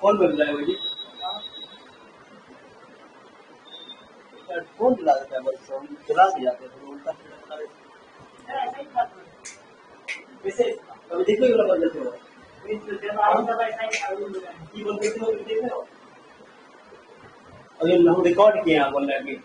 कौन बोल रहा है वो जी? कौन दिला देता है बस हम दिला दिए जाते हैं तो उल्टा सीधा बता देते हैं। वैसे अभी देखो ये वाला बंद देखो की बोल देखो देख रहे हो अगर हम रिकॉर्ड किए हैं बोल रहे हैं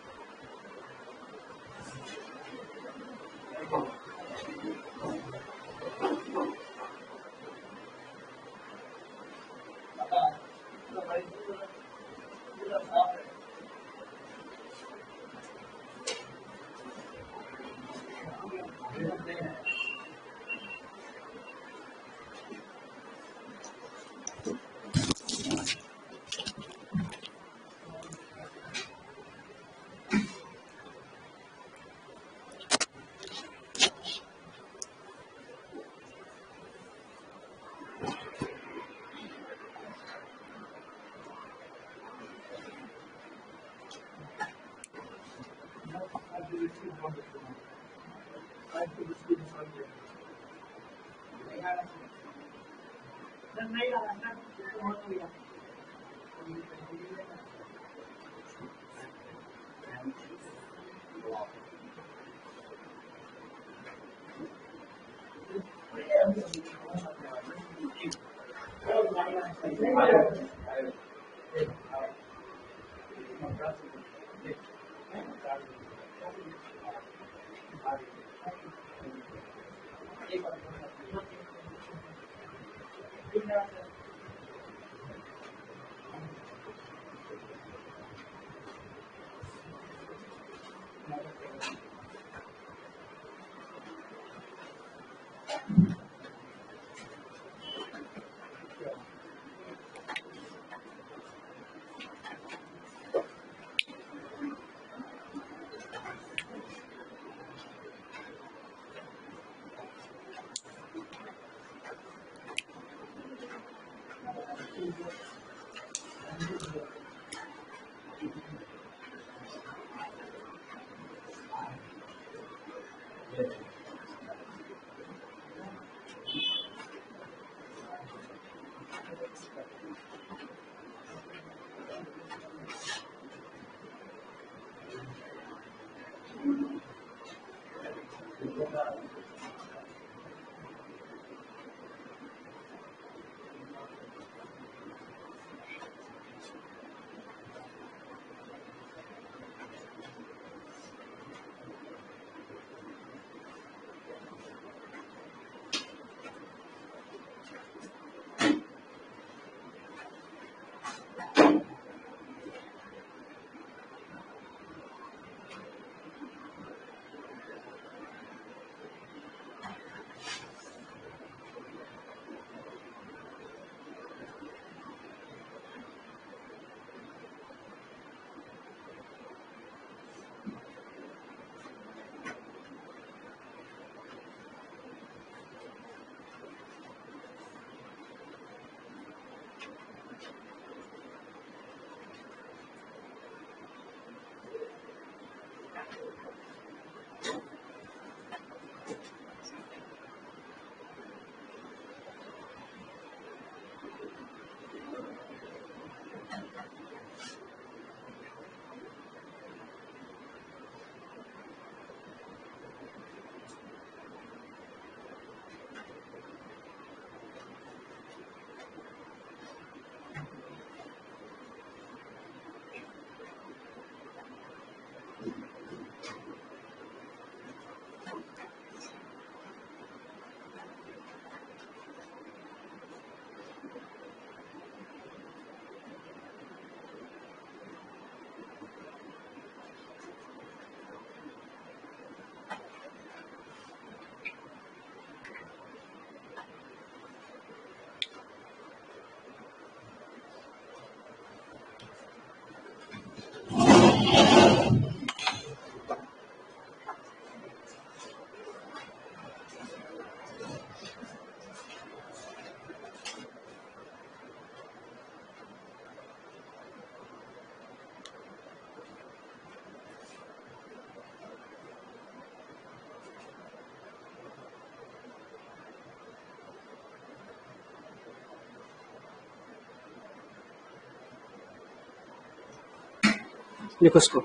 लिखो उसको।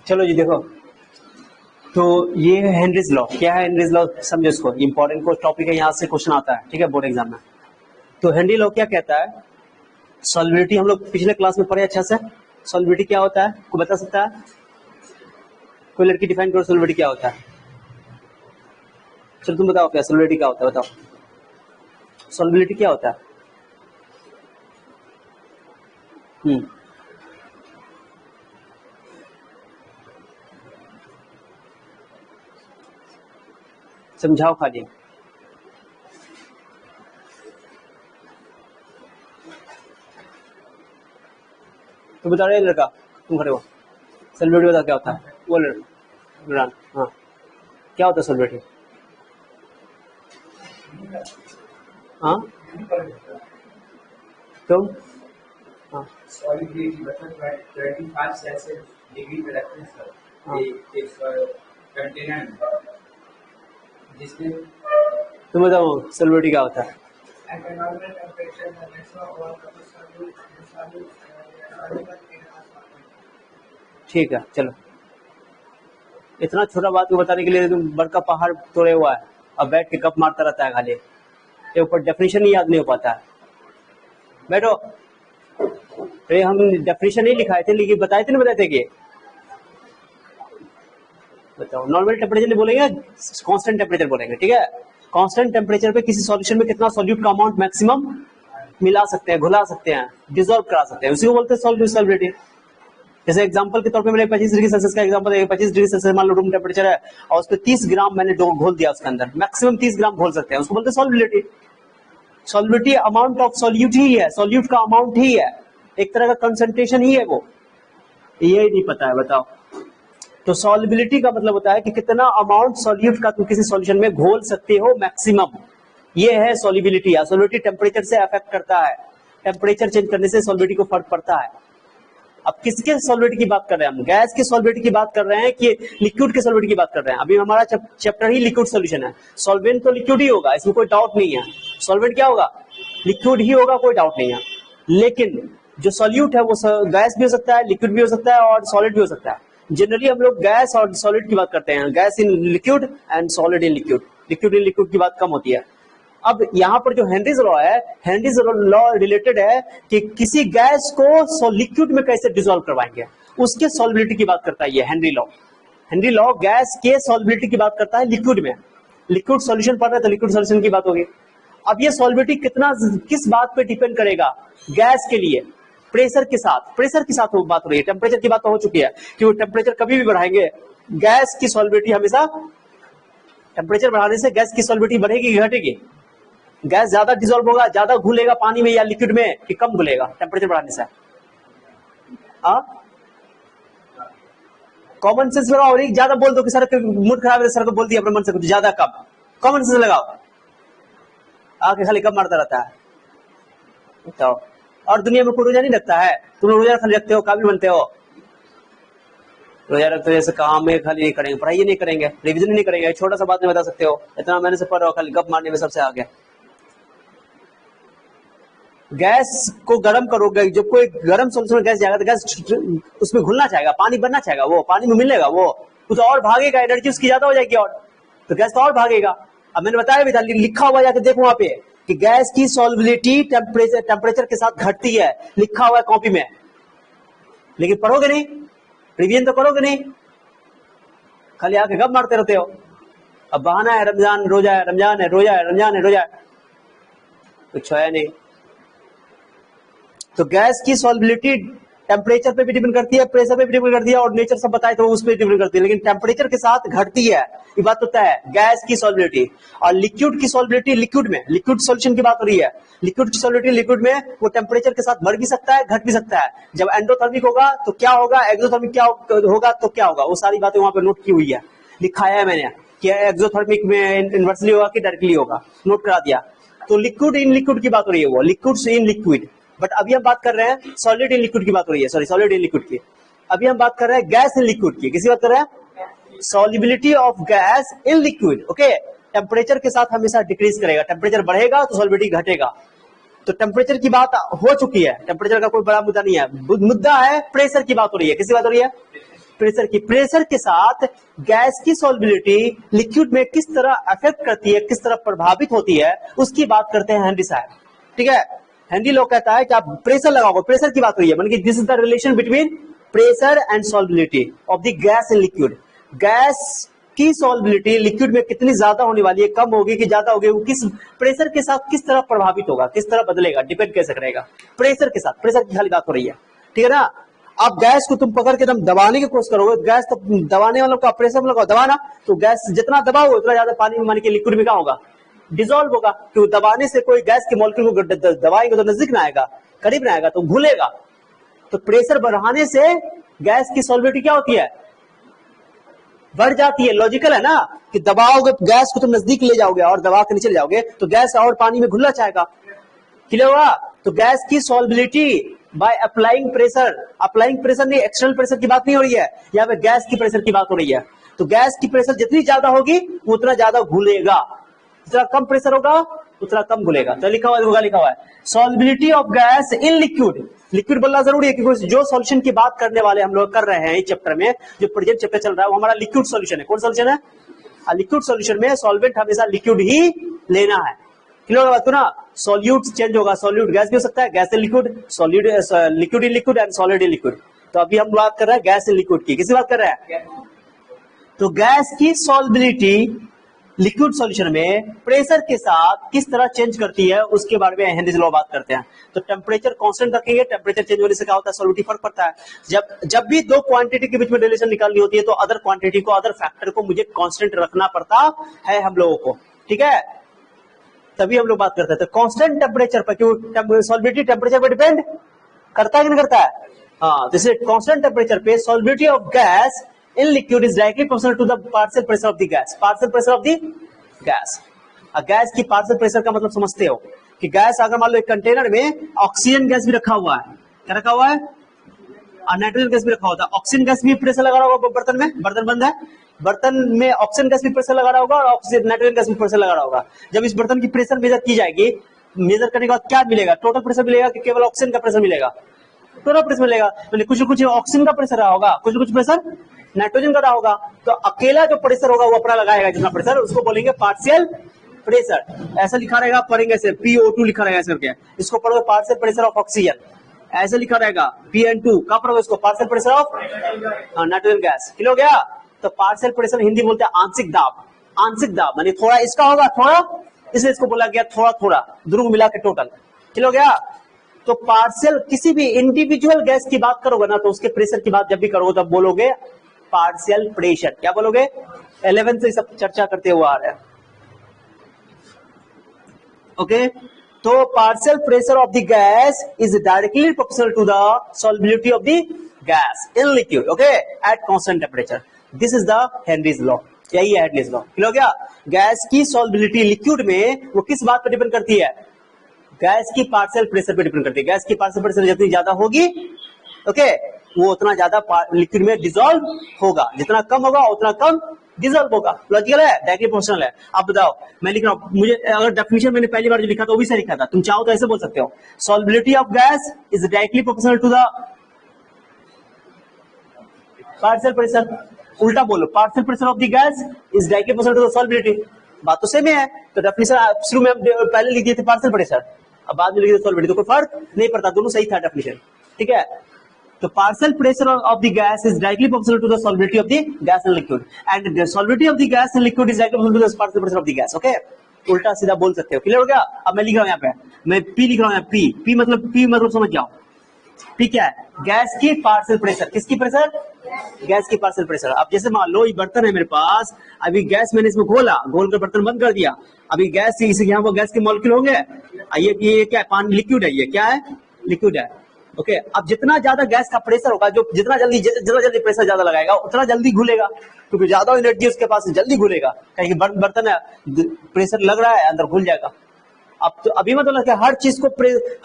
चलो जी देखो, तो ये है हेनरीज लॉ। क्या है हेनरीज लॉ, समझो इसको, इंपॉर्टेंट को टॉपिक है, यहाँ से क्वेश्चन आता है, ठीक है, बोर्ड एग्जाम में। तो हेनरी लॉ क्या कहता है, सॉल्विलिटी हम लोग पिछले क्लास में पढ़े अच्छा से। सॉल्विलिटी क्या होता है, कोई बता सकता है? कोई लड़की डिफाइन करो सॉल्विलिटी क्या होता है। चलो तुम बताओ, क्या सॉल्विलिटी क्या होता है, बताओ सॉल्विलिटी क्या होता है। समझाओ खाली। तो बता रहे लड़का, तुम खड़े हो, सॉल्विलिटी बता क्या होता है। वो इमरान, हाँ क्या होता है सॉल्विलिटी? हाँ तुम, हाँ सॉलिडिटी मतलब 25 सेल्सियस डिग्री पे रखते हैं सर, एक कंटेनर जिसमें। तुम बताओ सॉल्विलिटी क्या होता है। ठीक है, चलो इतना छोटा बात को बताने के लिए तुम बड़का पहाड़ तोड़े हुआ है, अब बैठ के कप मारता रहता है खाली, ये ऊपर डेफिनेशन ही याद नहीं हो पाता है। बैठो, अरे हम डेफिनेशन नहीं लिखाए थे, लेकिन बताए थे, नहीं बताए थे कि बताओ नॉर्मल टेम्परेचर बोलेंगे, कांस्टेंट टेम्परेचर बोलेंगे, ठीक है। कांस्टेंट टेम्परेचर पे किसी सॉल्यूशन में कितना सॉल्यूट का अमाउंट मैक्सिमम मिला सकते हैं, घुला सकते हैं, डिसॉल्व करा सकते हैं, उसी को बोलते हैं सॉल्युबिलिटी। जैसे एग्जांपल के तौर पे मैंने 25 डिग्री सेल्सियस का एग्जांपल दिया, 25 डिग्री सेल्सियस मान लो रूम टेम्परेचर है, और उस पर 30 ग्राम मैंने घोल दिया, उसके अंदर मैक्सिमम 30 ग्राम घोल सकते हैं, उसको बोलते हैं solubility. Solubility amount of solute ही है, सॉल्यूट का अमाउंट ही है, एक तरह का कंसंट्रेशन ही है वो, ये नहीं पता है, बताओ। तो सॉल्युबिलिटी का मतलब होता है कि कितना अमाउंट सॉल्यूट का तुम किसी सॉल्यूशन में घोल सकते हो मैक्सिमम, ये है सॉल्युबिलिटी। या सॉल्युबिलिटी टेम्परेचर से अफेक्ट करता है, टेम्परेचर चेंज करने से सॉल्युबिलिटी को फर्क पड़ता है। अब किसके सॉल्युबिलिटी की बात कर रहे हैं हम, गैस के सॉल्युबिलिटी की बात कर रहे हैं कि लिक्विड के सॉल्युबिलिटी की बात कर रहे हैं। अभी हमारा चैप्टर ही लिक्विड सॉल्यूशन है, सॉल्वेंट तो लिक्विड ही होगा, इसमें कोई डाउट नहीं है, सॉल्वेंट क्या होगा, लिक्विड ही होगा, कोई डाउट नहीं है। लेकिन जो सॉल्यूट है वो गैस भी हो सकता है, लिक्विड भी हो सकता है, और सॉलिड भी हो सकता है। जनरली हम लोग गैस और सॉलिड की बात करते हैं, gas in liquid and solid in liquid, liquid in liquid की बात कम होती है। अब यहाँ पर जो हेनरीज लॉ है, हेनरीज लॉ रिलेटेड है कि किसी गैस को लिक्विड में कैसे डिसॉल्व करवाएंगे, उसके सॉल्युबिलिटी की बात करता है ये Henry law. Henry law gas के सॉल्युबिलिटी की बात करता है लिक्विड में। लिक्विड सॉल्यूशन पढ़ रहे हैं तो लिक्विड सॉल्यूशन की बात होगी। अब ये सॉल्युबिलिटी कितना किस बात पे डिपेंड करेगा, गैस के लिए प्रेशर के साथ, प्रेशर के साथ बात हो रही है, टेम्परेचर की बात तो हो चुकी है कि वो टेम्परेचर कभी भी बढ़ाएंगे गैस की सॉल्युबिलिटी हमेशा, टेम्परेचर बढ़ाने से गैस की सॉल्युबिलिटी बढ़ेगी कि घटेगी? गैस ज्यादा डिसॉल्व होगा, ज्यादा घुलेगा पानी में या लिक्विड में, कि कम घुलेगा टेम्परेचर बढ़ाने से? कॉमन सेंस लगाओ, और एक ज्यादा बोल दो कि सर मूड खराब है, सर को बोल दिया अपने मन से कुछ ज्यादा कम, कॉमन सेंस लगाओ, आके खाली कब मारता रहता है तो। और दुनिया में कोई रोजा नहीं रखता है, तुम रोजा खाली रखते हो, काबिल बनते हो, रोजा रखते हो जैसे काम में खाली नहीं करेंगे, पढ़ाई नहीं करेंगे, रिविजन नहीं करेंगे, छोटा सा बात नहीं बता सकते हो, इतना मैंने से पढ़ रहा हो, खाली गप मारने में सबसे आगे। गैस को गर्म करोगे, जब कोई गर्म सोल्यूशन में गैस जाएगा तो गैस उसमें घुलना चाहेगा, पानी बनना चाहेगा, वो पानी में मिलेगा, वो कुछ और भागेगा, एनर्जी उसकी ज्यादा हो जाएगी और तो गैस तो और भागेगा। अब मैंने बताया भी था, लिखा हुआ जाके देखो वहां पे कि गैस की सॉल्युबिलिटी टेम्परेचर के साथ घटती है, लिखा हुआ है कॉपी में, लेकिन पढ़ोगे नहीं, रिवीजन तो करोगे नहीं, खाली आके गप मारते रहते हो। अब बहाना है रमजान रोजा है, रमजान है रोजा है, रमजान है रोजा है, कुछ है नहीं। तो गैस की सॉल्युबिलिटी टेम्परेचर पे भी डिपेंड करती है, प्रेशर पे भी डिपेंड करती है, और नेचर सब बताए तो उस पर डिपेंड करती है, लेकिन टेम्परेचर के साथ घटती है, ये बात होता है गैस की सॉल्युबिलिटी। और लिक्विड की सॉल्युबिलिटी, लिक्विड में, लिक्विड सॉल्यूशन की बात हो रही है, लिक्विड की सॉल्युबिलिटी लिक्विड में वो टेम्परेचर के साथ बढ़ भी सकता है, घट भी सकता है। जब एंडोथर्मिक होगा तो क्या होगा, एक्सोथर्मिक क्या होगा तो क्या होगा, वो सारी बातें वहां पर नोट की हुई है, लिखाया है मैंने कि एक्सोथर्मिक में इनवर्सली होगा कि डायरेक्टली होगा, नोट करा दिया। तो लिक्विड इन लिक्विड की बात हो रही है, वो लिक्विड इन लिक्विड। बट अभी हम बात कर रहे हैं सॉलिड इन लिक्विड की बात हो रही है, सॉरी सॉलिड इन लिक्विड की। अभी हम बात कर रहे हैं गैस इन लिक्विड की, किसी बात कर रहे हैं, solubility of gas in liquid. Okay, temperature के साथ हमेशा डिक्रीज करेगा, टेम्परेचर बढ़ेगा तो सॉल्युबिलिटी घटेगा। तो टेम्परेचर की बात हो चुकी है, टेम्परेचर का कोई बड़ा मुद्दा नहीं है, मुद्दा है प्रेशर की बात हो रही है। किसी बात हो रही है, प्रेशर की। प्रेशर के साथ गैस की सॉल्युबिलिटी लिक्विड में किस तरह अफेक्ट करती है, किस तरह प्रभावित होती है, उसकी बात करते हैं हेनरी साहब। ठीक है, हेनरी लॉ कहता है कि आप प्रेशर लगाओगे, प्रेशर की बात हो रही है, मतलब कि this is the relation between pressure and solubility of the gas in liquid. Gas की सॉल्युबिलिटी लिक्विड में कितनी ज्यादा होने वाली है, कम होगी कि ज्यादा होगी, वो किस प्रेशर के साथ किस तरह प्रभावित होगा, किस तरह बदलेगा, डिपेंड कैसे करेगा, प्रेशर के साथ। प्रेशर की खाली बात हो रही है, ठीक है ना। अब गैस को तुम पकड़ के तुम दबाने की कोशिश करोगे, गैस तो दबाने वालों का प्रेशर में दबाना, तो गैस जितना दबाओगे उतना ज्यादा पानी में मान के लिक्विड में क्या होगा, डिसॉल्व होगा। क्यों, दबाने से कोई गैस के मॉलिक्यूल को दबाएंगे तो नजदीक ना आएगा, करीब ना आएगा, तो घुलेगा। तो प्रेशर बढ़ाने से गैस की सॉल्युबिलिटी क्या होती है, बढ़ जाती है। लॉजिकल है ना कि दबाओगे गैस को, तुम नजदीक ले जाओगे और दबा के नीचे ले जाओगे तो गैस और पानी में घुलना चाहेगा, क्लियर हुआ। तो गैस की solubility by applying pressure, applying pressure नहीं, एक्सटर्नल प्रेशर की बात नहीं हो रही है, यहाँ पे गैस की प्रेशर की बात हो रही है। तो गैस की प्रेशर जितनी ज्यादा होगी उतना ज्यादा घुलेगा, जितना कम प्रेशर होगा उतना कम घुलेगा। तो लिखा हुआ होगा, लिखा हुआ है solubility of gas in liquid. Liquid बोलना जरूरी है क्योंकि जो सॉल्यूशन की बात करने वाले हम लोग कर रहे हैं इस चैप्टर में, जो प्रेजेंट चैप्टर चल रहा है वो हमारा लिक्विड सॉल्यूशन है। कौन सॉल्यूशन है, लिक्विड सॉल्यूशन में सॉल्वेंट हमेशा लिक्विड ही लेना है, क्लियर बात ना। सॉल्यूट चेंज होगा, सॉल्यूट गैस भी हो सकता है, gas in liquid, solute liquid in liquid and solid in liquid. तो अभी हम बात कर रहे हैं गैस इन लिक्विड की, किसी बात कर रहे हैं। तो गैस की सॉल्युबिलिटी लिक्विड सॉल्यूशन में प्रेशर के साथ किस तरह चेंज करती है उसके बारे में हेनरीज लॉ बात करते हैं। तो टेम्परेचर कांस्टेंट रखेंगे, टेम्परेचर चेंज होने से क्या होता है, सॉल्युबिलिटी फर्क पड़ता है। जब भी दो क्वांटिटी के बीच में रिलेशन निकालनी होती है तो अदर क्वांटिटी को, अदर फैक्टर को मुझे कांस्टेंट रखना पड़ता है हम लोगों को, ठीक है, तभी हम लोग बात करते हैं। तो कांस्टेंट टेम्परेचर पर, क्यों सॉल्युबिलिटी टेम्परेचर पर डिपेंड करता है कि नहीं करता है, हाँ। जैसे कांस्टेंट टेम्परेचर पे solubility of gas in liquid is directly proportional to the partial pressure of the gas, partial pressure of the gas। Gas की पार्शियल प्रेशर का मतलब समझते हो कि गैस अगर मान लो एक कंटेनर में ऑक्सीजन गैस भी रखा हुआ है, क्या रखा हुआ है, और नाइट्रोजन गैस भी रखा होता है। ऑक्सीजन गैस भी प्रेशर लगा रहा होगा बर्तन में, बर्तन बंद है, बर्तन में ऑक्सीजन गैस भी प्रेशर लगा रहा होगा और ऑक्सीजन नाइट्रोजन गैस भी प्रेशर लगा रहा होगा। जब इस बर्तन की प्रेशर मेजर की जाएगी, मेजर करने के बाद क्या मिलेगा, टोटल प्रेशर मिलेगा कि केवल ऑक्सीजन का प्रेशर मिलेगा, टोटल प्रेशर मिलेगा। कुछ कुछ ऑक्सीजन का प्रेशर रहा होगा, कुछ कुछ प्रेशर नाइट्रोजन का रहा होगा। तो अकेला जो प्रेशर होगा वो अपना लगाएगा जितना प्रेशर, उसको बोलेंगे पार्शियल प्रेशर ऐसा लिखा रहेगा, पढ़ेंगे ऐसे PO2 लिखा रहेगा ऐसे करके, इसको पढ़ोगे पार्शियल प्रेशर ऑफ ऑक्सीजन, ऐसे लिखा रहेगा PN2, क्या पढ़ोगे इसको partial pressure of nitrogen gas. Clear हो गया? तो पार्शियल प्रेशर हिंदी बोलते हैं आंशिक दाब, आंशिक दाब यानी थोड़ा इसका होगा थोड़ा, इसलिए इसको बोला गया थोड़ा थोड़ा, दोनों मिला के टोटल। क्लियर हो गया? तो पार्शियल किसी भी इंडिविजुअल गैस की बात करोगे ना तो उसके प्रेशर की बात जब भी करोगे तब बोलोगे पार्शियल प्रेशर। क्या बोलोगे? 11 से सब चर्चा करते हुए आ रहे हैं। ओके, तो partial pressure of the gas is directly proportional to the solubility of the gas in liquid, okay, at constant temperature. This is the Henry's law, यही है हेनरीज लॉ। क्लियर हो गया? गैस की सॉल्युबिलिटी लिक्विड में वो किस बात पर डिपेंड करती है? गैस की पार्शियल प्रेशर पे डिपेंड करती है। गैस की पार्शियल प्रेशर जितनी ज्यादा होगी, ओके, वो उतना ज्यादा लिक्विड में डिसॉल्व होगा, जितना कम होगा उतना कम डिसॉल्व होगा। लॉजिकल है, डायरेक्टली प्रोपोर्शनल है। आप बताओ, मैं लिख रहा हूं, मुझे अगर डेफिनेशन मैंने पहली बार जो लिखा था वो भी सही लिखा था, तुम चाहो तो ऐसे बोल सकते हो, solubility of gas is directly proportional to the partial pressure. उल्टा बोलो, partial pressure of the gas is directly proportional to the solubility. बात तो सेम है। तो डेफिनेशन शुरू में पहले लिख दिए थे पार्शियल प्रेशर, अब बाद में लिख दिए सॉल्युबिलिटी, तो कोई फर्क नहीं पड़ता, दोनों सही था डेफिनेशन। ठीक है? तो partial pressure of the gas is directly proportional to the solubility of the gas in liquid and the solubility of the gas in liquid is directly proportional to the partial pressure of the gas. Okay, उल्टा सीधा बोल सकते हो। Clear हो गया? अब मैं लिख रहा हूं यहाँ पे, मैं पी लिख रहा हूं यहाँ, पी मतलब समझ जाओ, पी क्या है? गैस की पार्शियल प्रेशर। किसकी प्रेशर? गैस की पार्शियल प्रेशर। अब जैसे मान लो ये बर्तन है मेरे पास, अभी गैस मैंने इसमें घोला, घोल कर बर्तन बंद कर दिया, अभी गैस इसे यहाँ वो गैस के मॉलिक्यूल होंगे, ये क्या है? पानी, लिक्विड है, ये क्या है? लिक्विड है। ओके, अब जितना ज्यादा गैस का प्रेशर होगा, जो जितना जल्दी प्रेशर ज्यादा लगाएगा उतना जल्दी घुलेगा, क्योंकि ज्यादा एनर्जी उसके पास जल्दी घुलेगा, कहीं बर्तन है प्रेशर लग रहा है अंदर घुल जाएगा। अब तो अभी मतलब कि हर चीज को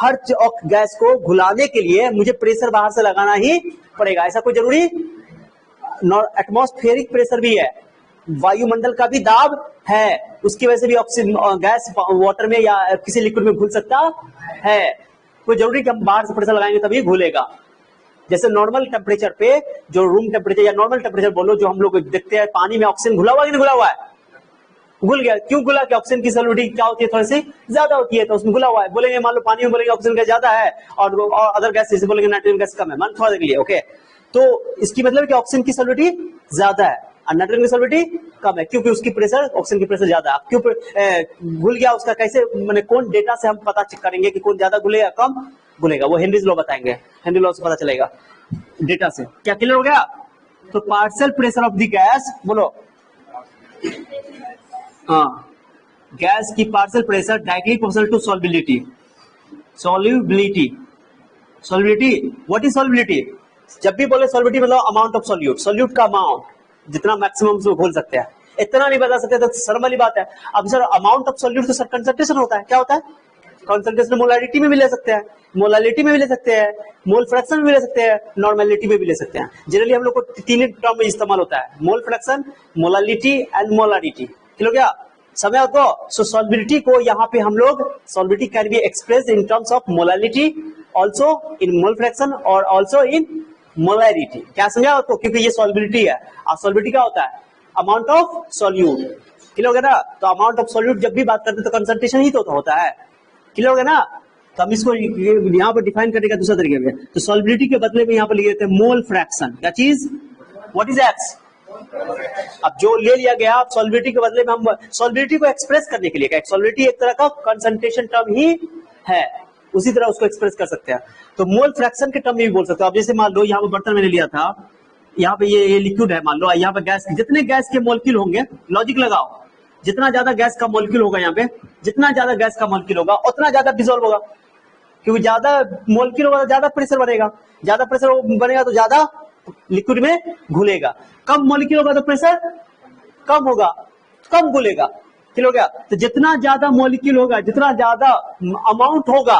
हर गैस को घुलाने के लिए मुझे प्रेशर बाहर से लगाना ही पड़ेगा, ऐसा कोई जरूरी? एटमॉस्फेरिक प्रेशर भी है, वायुमंडल का भी दाब है, उसकी वजह से भी ऑक्सीजन गैस वाटर में या किसी लिक्विड में घुल सकता है। कोई जरूरी कि हम बाहर से प्रेशर लगाएंगे तभी घुलेगा। जैसे नॉर्मल टेम्परेचर पे, जो रूम टेम्परेचर या नॉर्मल टेम्परेचर बोलो, जो हम लोग देखते हैं पानी में ऑक्सीजन घुला हुआ कि नहीं घुला हुआ है? घुल गया। क्यों घुला? कि ऑक्सीजन की सॉल्युबिलिटी क्या होती है? थोड़ी सी ज्यादा होती है, तो उसमें घुला हुआ है। बोलेंगे मान लो पानी में बोलेंगे ऑक्सीजन गैस ज्यादा है और अदर गैस जैसे बोलेंगे नाइट्रोजन गैस कम है, मान थोड़ा देर के लिए। ओके, तो इसकी मतलब कि ऑक्सीजन की सॉल्युबिलिटी ज्यादा है और नाइट्रोजन की सॉल्युबिलिटी कम है, क्योंकि उसकी प्रेशर, ऑक्सीजन की प्रेशर ज्यादा है। क्यों घुल गया उसका? कैसे, मैंने कौन डेटा से हम पता चेक करेंगे कि कौन ज्यादा घुलेगा कम घुलेगा? वो हेनरीज लॉ बताएंगे, हेनरी लॉ से पता चलेगा डेटा से। क्या क्लियर हो गया? तो partial pressure of the gas, बोलो, हाँ, गैस की partial pressure directly proportional to solubility. Solubility, solubility, what is solubility? जब भी बोले सॉल्युबिलिटी मतलब अमाउंट ऑफ सॉल्यूट, सॉल्यूट का अमाउंट, जितना मैक्सिमम से घोल सकते हैं। इतना नहीं बता सकते तो शर्म वाली बात है। अब सर अमाउंट ऑफ सॉल्यूट तो सर कंसंट्रेशन होता है, क्या होता है? कंसंट्रेशन मोलारिटी में भी ले सकते हैं, मोलालिटी में भी ले सकते हैं, मोल फ्रैक्शन में भी ले सकते हैं, नॉर्मेलिटी में भी ले सकते हैं। जनरली हम लोग को तीन ही टर्म में इस्तेमाल होता है, mole fraction, molality and molarity. ठीक हो गया? समय को सो सॉल्युबिलिटी को यहाँ पे हम लोग, solubility can be expressed in terms of molality, also in mole fraction और ऑल्सो इन मोलारिटी। क्या समझा आपको? क्योंकि ये सॉल्युबिलिटी है और सॉल्युबिलिटी क्या होता है? Amount of solute. क्लियर हो गया ना? तो अमाउंट ऑफ सॉल्यूट जब भी बात करते हैं तो कंसंट्रेशन ही तो होता है। क्लियर हो गया ना? तो हम इसको यहाँ पर डिफाइन करने का दूसरा तरीका है। तो सॉल्युबिलिटी के बदले में यहाँ पर लिख देते हैं मोल फ्रैक्शन। क्या चीज? What is x? अब जो ले लिया गया सॉल्युबिलिटी के बदले में, हम सॉल्युबिलिटी को एक्सप्रेस करने के लिए, सॉल्युबिलिटी एक तरह का कंसंट्रेशन टर्म ही है, उसी तरह उसको एक्सप्रेस कर सकते हैं। तो मोल फ्रैक्शन के टर्म में भी बोल सकते हो। अब जैसे मान लो यहाँ पर बर्तन मैंने लिया था, यहाँ पे ये लिक्विड है, मान लो यहाँ पे गैस, जितने गैस के मॉलिक्यूल होंगे, लॉजिक लगाओ, जितना ज्यादा गैस का मॉलिक्यूल होगा यहाँ पे, जितना ज्यादा गैस का मॉलिक्यूल होगा उतना ज्यादा डिसॉल्व होगा, क्योंकि ज्यादा मॉलिक्यूल होगा तो ज्यादा प्रेशर बनेगा, ज्यादा प्रेशर बनेगा तो ज्यादा लिक्विड में घुलेगा, कम मॉलिक्यूल होगा तो प्रेशर कम होगा, कम घुलेगा। ठीक हो गया? तो जितना ज्यादा मॉलिक्यूल होगा, जितना ज्यादा अमाउंट होगा,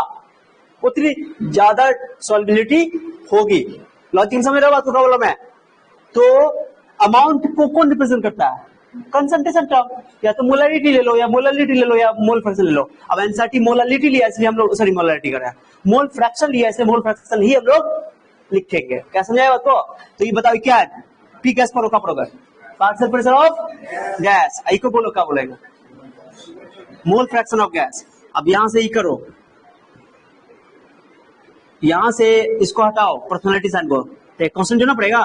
उतनी ज्यादा सॉल्युबिलिटी होगी। लॉजिक समझ रहे हो बात को? प्रॉब्लम है तो अमाउंट को कौन रिप्रेजेंट करता है? कंसंट्रेशन टर्म, या तो मोलारिटी ले लो या मोलालिटी ले लो या मोल फ्रैक्शन ले लो। अब एनसीईआरटी मोलालिटी लिया इसलिए हम लोग, सॉरी मोलालिटी कर रहे हैं, मोल फ्रैक्शन लिया इसलिए मोल फ्रैक्शन ही हम लोग लिखेंगे। क्या समझाया बात को? तो ये बताओ क्या है? पी गैस पर रोका पड़ोगा, पार्शियल प्रेशर ऑफ गैस। आई को बोलो, क्या बोलेगा? मोल फ्रैक्शन ऑफ गैस। अब यहां से ही करो, यहां से इसको हटाओ पर्सनैलिटी साइन को, तो कांस्टेंट देना पड़ेगा।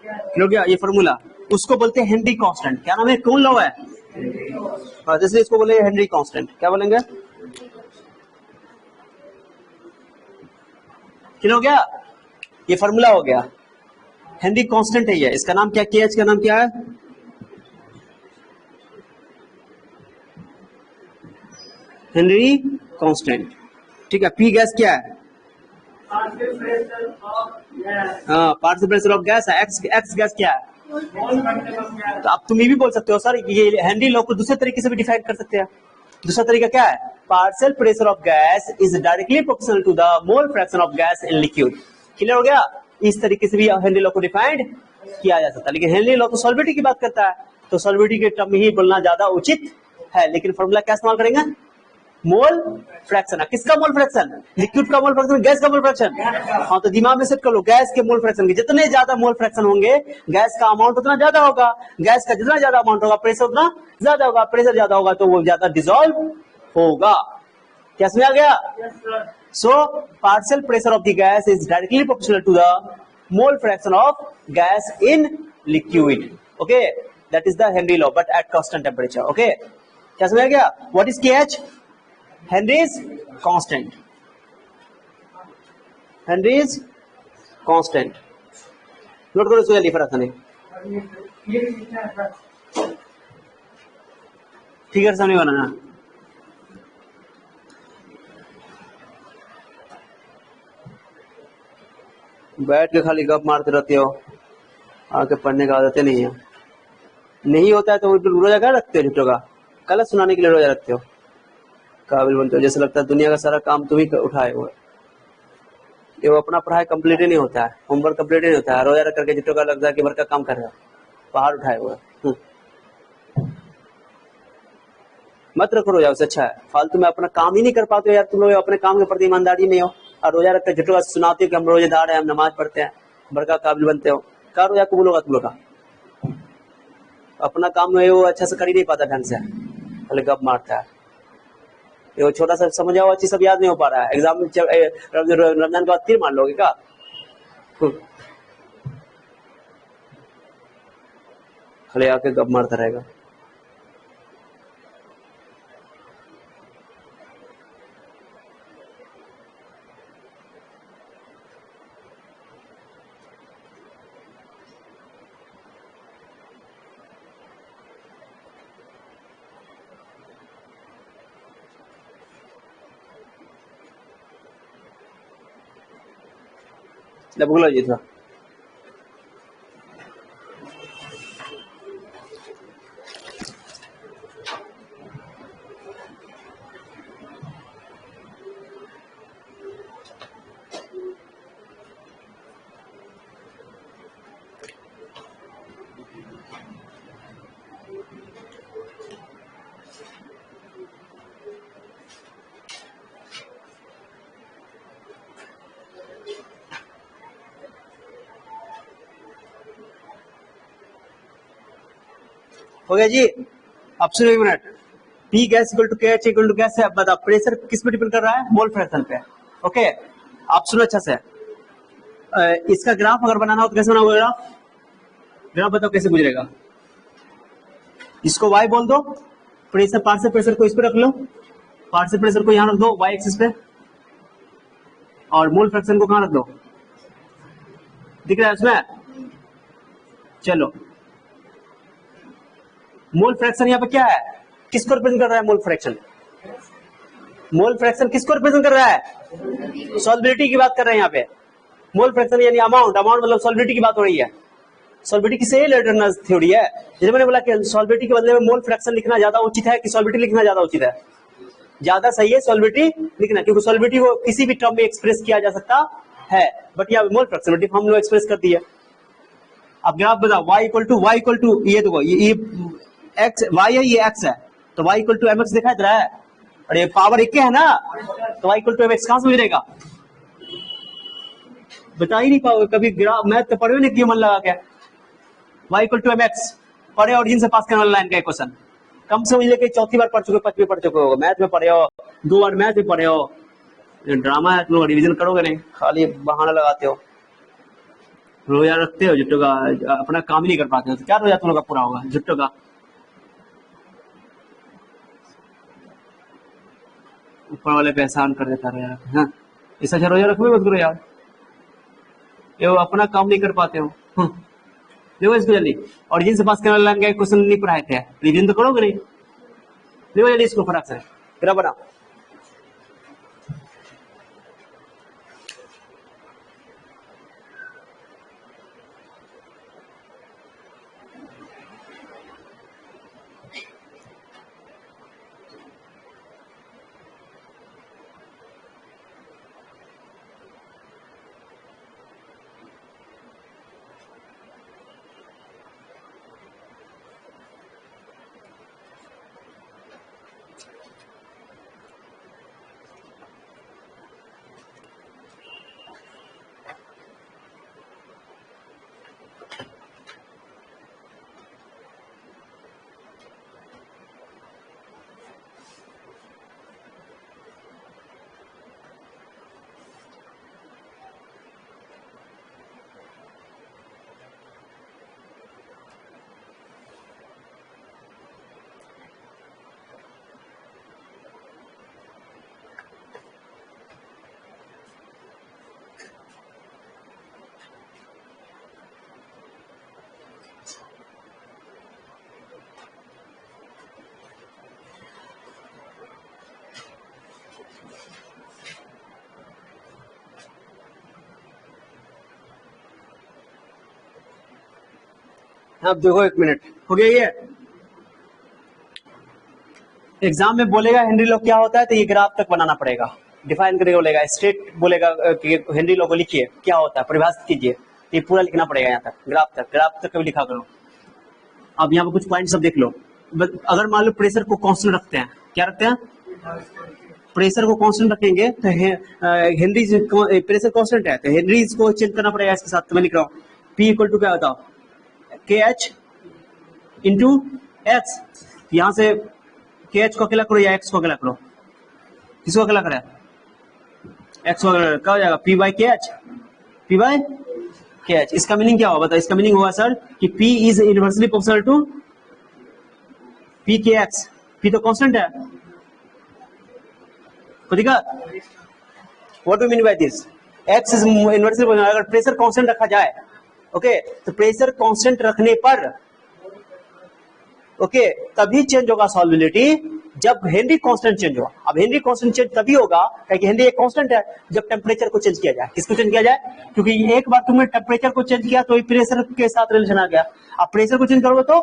क्लियर गया ये फॉर्मूला, उसको बोलते हैं हेनरी कांस्टेंट। क्या नाम है, कौन लॉ है, जैसे इसको बोले हेनरी कांस्टेंट। क्या बोलेंगे, क्लियर हो गया, ये फॉर्मूला हो गया, हेनरी कांस्टेंट है ये। इसका नाम क्या, केएच का नाम क्या है, हेनरी कांस्टेंट। ठीक है, पी गैस क्या है, पार्शियल प्रेशर ऑफ गैस है। एक्स गैस क्या है, तो अब तुम ये भी बोल सकते हो सर, ये हेनरी लॉ को दूसरे तरीके से भी डिफाइन कर सकते हैं। दूसरा तरीका क्या है, partial pressure of gas is directly proportional to the mole fraction of gas in liquid. Clear हो गया, इस तरीके से भी हेनरी लॉ को डिफाइंड किया जा सकता है। लेकिन हेनरी लॉ तो सॉल्विटी की बात करता है, तो सॉल्विटी के टर्म में ही बोलना ज्यादा उचित है। लेकिन फॉर्मूला क्या इस्तेमाल करेंगे, मोल फ्रैक्शन। किसका मोल फ्रैक्शन, लिक्विड का मोल फ्रैक्शन, गैस का मोल फ्रैक्शन। हाँ, तो दिमाग में सेट कर लो, गैस के मोल फ्रैक्शन के जितने ज्यादा मोल फ्रैक्शन होंगे, गैस का अमाउंट उतना ज्यादा होगा। गैस का जितना ज्यादा अमाउंट होगा, प्रेशर उतना ज्यादा होगा। प्रेशर ज्यादा होगा तो वो ज्यादा डिसॉल्व होगा। क्या समझ आ गया, so partial pressure of the gas is directly proportional to the mole fraction of gas in liquid. Okay, that is the Henry law but at constant temperature. Okay, क्या समझ आ गया, what is KH, Henry's constant, Henry's constant। Note करो इसको जल्दी, फर्क नहीं, figure सामने बनाना। बैठ के खाली गप मारते रहते हो, आके पढ़ने का आदत नहीं है। नहीं होता है तो रोजा क्या रखते हो, झूठों का गलत सुनाने के लिए रोजा रखते हो, काबिल बनते हो। जैसे लगता है दुनिया का सारा काम तुम ही उठाए हुए, ये वो अपना पढ़ाई कंप्लीट ही नहीं होता है, होमवर्क कंप्लीट ही नहीं होता है। रोजा रख करके जितों का लगता है कि भर का काम कर रहा है, पहाड़ उठाए हुए। मत रखो रोजा, उससे अच्छा है फालतू में अपना काम ही नहीं कर पाते हो यार तुम लोग, अपने काम के प्रति ईमानदारी नहीं हो, और रोजा रख कर जितों का सुनाते हो कि हम रोजेदार हैं, हम नमाज पढ़ते हैं, भर का काबिल बनते हो। क्या रोजा कबूल होगा तुम लोग का, अपना काम है वो अच्छा से कर ही नहीं पाता ढंग से, खाली गप मारता है। ये छोटा सा समझा हुआ चीज सब याद नहीं हो पा रहा है, एग्जाम में रमजान के बाद तीर मान लोगे क्या, खाली आके गप मारता रहेगा। भूलो जी था, हो गया जी। अब सुनो एक minute, P gas equal to K H equal to gas है। अब बताओ प्रेशर किस पे डिपेंड कर रहा है, मोल फ्रैक्शन पे। ओके, आप सुनो अच्छा से, इसका ग्राफ अगर बनाना हो तो कैसे बनाओगे ग्राफ, ग्राफ बताओ कैसे गुजरेगा। इसको वाई बोल दो, प्रेशर पार्शियल प्रेशर को इस पे रख लो, पार्शियल प्रेशर को यहां रख दो वाई एक्सिस पे, और मोल फ्रैक्शन को कहां रख दो, दिख रहा है उसमें। चलो, मोल फ्रैक्शन यहाँ पे क्या है, किसको रिप्रेजेंट कर रहा है, मोल फ्रैक्शन, मोल फ्रैक्शन किसको रिप्रेजेंट कर रहा है, सॉल्बिलिटी की बात कर रहे हैं यहाँ पे। मोल फ्रैक्शन यानी अमाउंट, अमाउंट मतलब सॉल्बिलिटी की बात हो रही है। सॉल्बिलिटी किसे लेटरनस थ्योरी है, जैसे मैंने बोला कि सॉल्बिलिटी के बदले में मोल फ्रैक्शन लिखना ज्यादा उचित है कि सॉल्बिलिटी लिखना ज्यादा उचित है, ज्यादा सही है सॉल्बिलिटी लिखना, क्योंकि सॉल्बिलिटी को किसी भी टर्म में एक्सप्रेस किया जा सकता है, बट यहाँ मोल फ्रैक्शन हम लोग एक्सप्रेस कर दिए। अब ग्राफ बताओ, y इक्वल टू ये देखो, ये एक्स वाई है, ये एक्स है, तो y equal to M X दिखाई दे रहा है, और ये पावर एक है ना, तो y equal to M X कहां से मिलेगा, बता ही नहीं पाओगे कभी, ग्राफ मैथ तो पढ़े नहीं, क्यों मन लगा क्या, y equal to M X, पढ़े ऑरिजिन से पास करने वाला लाइन का क्वेश्चन कम से कम लेके चौथी बार पढ़ चुके, 5वीं पढ़ चुके हो, मैथ में पढ़े हो, 2 बार मैथ में पढ़े हो। ड्रामा है, तुम लोग रिविजन करोगे नहीं, खाली बहाना लगाते हो, रोजा रखते हो जुट्टो का, अपना काम ही नहीं कर पाते हो, तो क्या रोजा तुम लोग का पूरा होगा जुट्टो का। ऊपर वाले पे एहसान कर देता रोजा रख, हाँ इस अच्छा रोजा रखो मत करो यार, ये अपना काम नहीं कर पाते हो। देखो इसको जल्दी, ऑरिजिन से पास करने वाला लाइन का क्वेश्चन नहीं पढ़ाए थे, रिविजन तो करोगे नहीं। देखो जल्दी इसको फटाक से ग्राफ बनाओ। अब देखो 1 मिनट हो गया। ये एग्जाम में बोलेगा हेनरी लॉ क्या होता है, तो ये ग्राफ तक बनाना पड़ेगा, डिफाइन करके बोलेगा, स्टेट बोलेगा कि हेनरी लॉ को लिखिए क्या होता है, परिभाषित कीजिए, ये पूरा लिखना पड़ेगा यहाँ तक, ग्राफ तक कभी लिखा करो। अब यहाँ पे कुछ पॉइंट सब देख लो। अगर मान लो प्रेशर को कांस्टेंट रखते हैं, क्या रखते हैं, प्रेशर को कांस्टेंट रखेंगे तो हेनरी प्रेशर कांस्टेंट है तो हेनरी को चेंज करना पड़ेगा इसके साथ। तो मैं लिख रहा हूँ P इक्वल टू क्या बताओ, KH इंटू एक्स, यहां से KH को अकेला करो या X को अकेला करो, किसको अकेला करें, X को अकेला, क्या हो जाएगा P बाई KH। इसका मीनिंग क्या होगा बताओ, इसका मीनिंग होगा सर कि P is inversely proportional to P KX। P तो कांस्टेंट है, what do mean by this, X is inversely proportional. अगर प्रेशर कांस्टेंट रखा जाए, ओके तो प्रेशर कांस्टेंट रखने पर ओके तभी चेंज होगा सॉल्युबिलिटी जब हेनरी कांस्टेंट चेंज होगा। अब हेनरी कांस्टेंट चेंज तभी होगा क्योंकि हेनरी एक कांस्टेंट है, जब टेम्परेचर को चेंज किया जाए। किसको चेंज किया जाए, क्योंकि एक बार तुमने टेम्परेचर को चेंज किया तो प्रेशर के साथ रिलेशन आ गया। अब प्रेशर को चेंज करोगे तो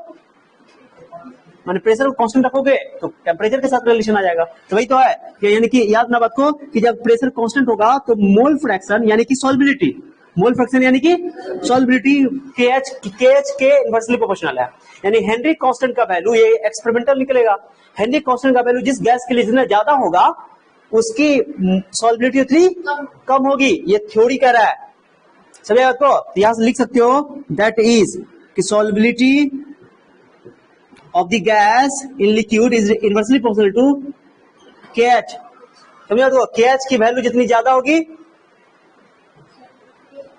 माने प्रेशर को कांस्टेंट रखोगे तो टेम्परेचर के साथ रिलेशन आ जाएगा। तो वही तो है कि यानी कि याद ना बात को कि जब प्रेशर कांस्टेंट होगा तो मोल फ्रैक्शन यानी कि सॉल्युबिलिटी, मोल फ्रैक्शन यानी कि सॉल्युबिलिटी KH के इनवर्सली प्रोपोर्शनल है। यानी हेनरी कांस्टेंट का वैल्यू, ये एक्सपेरिमेंटल निकलेगा, हेनरी कांस्टेंट का वैल्यू जिस गैस के लिए जितना ज्यादा होगा उसकी सॉल्युबिलिटी उतनी कम होगी, ये थ्योरी कह रहा है। समझ बात को, तो यहां से लिख सकते हो दैट इज कि solubility of the gas in liquid is inversely proportional to KH। समझ तो KH की वैल्यू जितनी ज्यादा होगी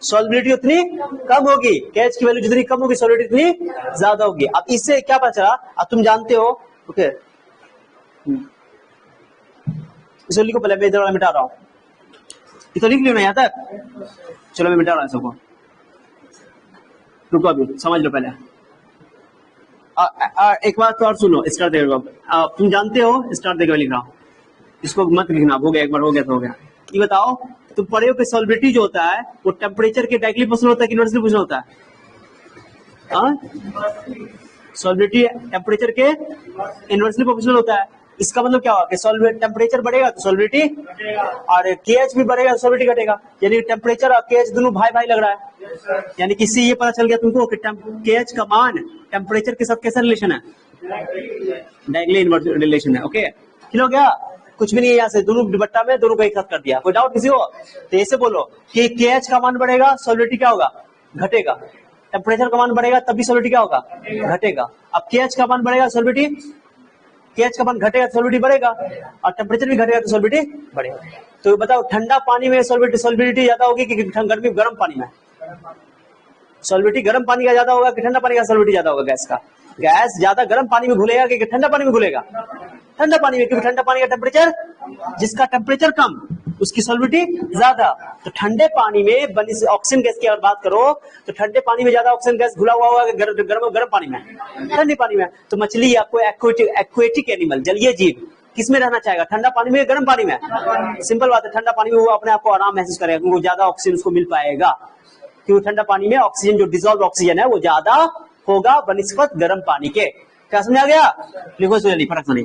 सॉल्युबिलिटी उतनी कम होगी, KH की वैल्यू जितनी कम होगी सॉल्युबिलिटी उतनी ज्यादा होगी। अब इससे क्या पता चला, अब तुम जानते हो, ओके इसे लिखो पहले, मैं इधर मिटा रहा हूं, ये तो लिख लियो ना यहाँ तक, चलो मैं मिटा रहा हूं सबको, रुको अभी समझ लो पहले। एक बात तो और सुनो, स्टार्ट देगा तुम जानते हो, स्टार्ट देगा लिख रहा हूं, इसको मत लिखना, हो गया एक बार, हो गया तो हो गया। ये बताओ तुम पढ़े हो कि सॉल्युबिलिटी जो होता है वो टेम्परेचर के डायरेक्टली प्रोपोर्शनल होता है कि इनवर्सली प्रोपोर्शनल होता है, सॉल्युबिलिटी टेम्परेचर के इनवर्सली प्रोपोर्शनल होता है। इसका मतलब क्या होगा कि सॉल्युबिलिटी टेम्परेचर बढ़ेगा तो सॉल्युबिलिटी और KH भी बढ़ेगा तो सॉल्युबिलिटी घटेगा, यानी टेम्परेचर और KH दोनों भाई भाई लग रहा है। यानी कि इससे ये पता चल गया तुमको कि KH का मान टेम्परेचर के साथ कैसा रिलेशन है, डायरेक्टली इनवर्स रिलेशन है। ओके क्लियर हो गया, कुछ भी नहीं है, यहाँ से दोनों दुपट्टा में दोनों को एक साथ कर दिया। कोई डाउट किसी हो तो ऐसे बोलो कि KH का मान बढ़ेगा सॉल्युबिलिटी क्या होगा, घटेगा। टेम्परेचर का मान बढ़ेगा तब भी सॉलिडिटी क्या होगा, घटेगा। अब केएच का मान बढ़ेगा, सॉलिडिटी, केएच का मान घटेगा तो सॉलिडिटी बढ़ेगा, और टेम्परेचर भी घटेगा तो सॉलिडिटी बढ़ेगा। तो बताओ ठंडा पानी में सॉलिडिटी ज्यादा होगी कि गर्मी गर्म पानी में? सॉलिडिटी गर्म पानी का ज्यादा होगा कि ठंडा पानी का सॉलिडिटी ज्यादा होगा गैस का? गैस ज्यादा गर्म पानी में घुलेगा कि ठंडा पानी में घुलेगा? ठंडा पानी में, क्योंकि ठंडा पानी का टेम्परेचर, जिसका टेम्परेचर कम उसकी सॉलिडिटी ज्यादा। तो ठंडे पानी में बनी ऑक्सीजन गैस की अगर बात करो तो ठंडे पानी में ज्यादा ऑक्सीजन गैस घुला हुआ होगा गर्म पानी में, ठंडे पानी में। तो मछली आपको एक्वेटिक एनिमल, जलीय जीव किस में रहना चाहेगा, ठंडा पानी में, गर्म पानी में? सिंपल बात है, ठंडा पानी में वो अपने आप को आराम महसूस करेगा क्योंकि ज्यादा ऑक्सीजन उसको मिल पाएगा, क्योंकि ठंडा पानी में ऑक्सीजन, जो डिजॉल्व ऑक्सीजन है वो ज्यादा होगा बनिस्बत गर्म पानी के। क्या समझ आ गया? लिखो इसको जल्दी, फर्क नहीं।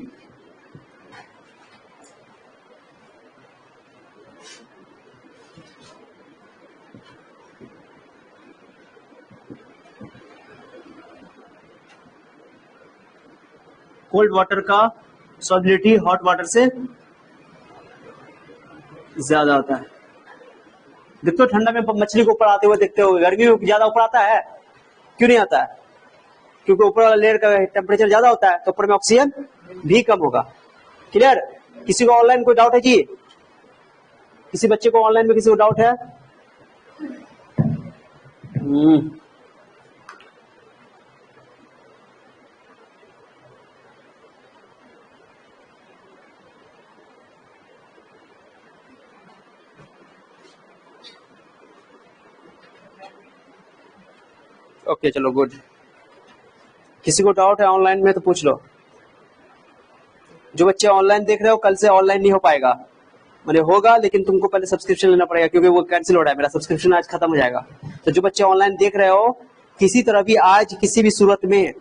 कोल्ड वाटर का सॉलिडिटी हॉट वाटर से ज्यादा होता है। देखते हो ठंडा में मछली को ऊपर आते हुए देखते हो, गर्मी में ज्यादा ऊपर आता है, क्यों नहीं आता है? क्योंकि ऊपर वाला लेयर का टेम्परेचर ज्यादा होता है तो ऊपर में ऑक्सीजन भी कम होगा। क्लियर? किसी को ऑनलाइन कोई डाउट है जी? किसी बच्चे को ऑनलाइन में किसी को डाउट है? ओके चलो गुड। किसी को डाउट है ऑनलाइन में तो पूछ लो। जो बच्चे ऑनलाइन देख रहे हो, कल से ऑनलाइन नहीं हो पाएगा, मैंने होगा लेकिन तुमको पहले सब्सक्रिप्शन लेना पड़ेगा क्योंकि वो कैंसिल हो रहा है, मेरा सब्सक्रिप्शन आज खत्म हो जाएगा। तो जो बच्चे ऑनलाइन देख रहे हो, किसी तरह भी आज किसी भी सूरत में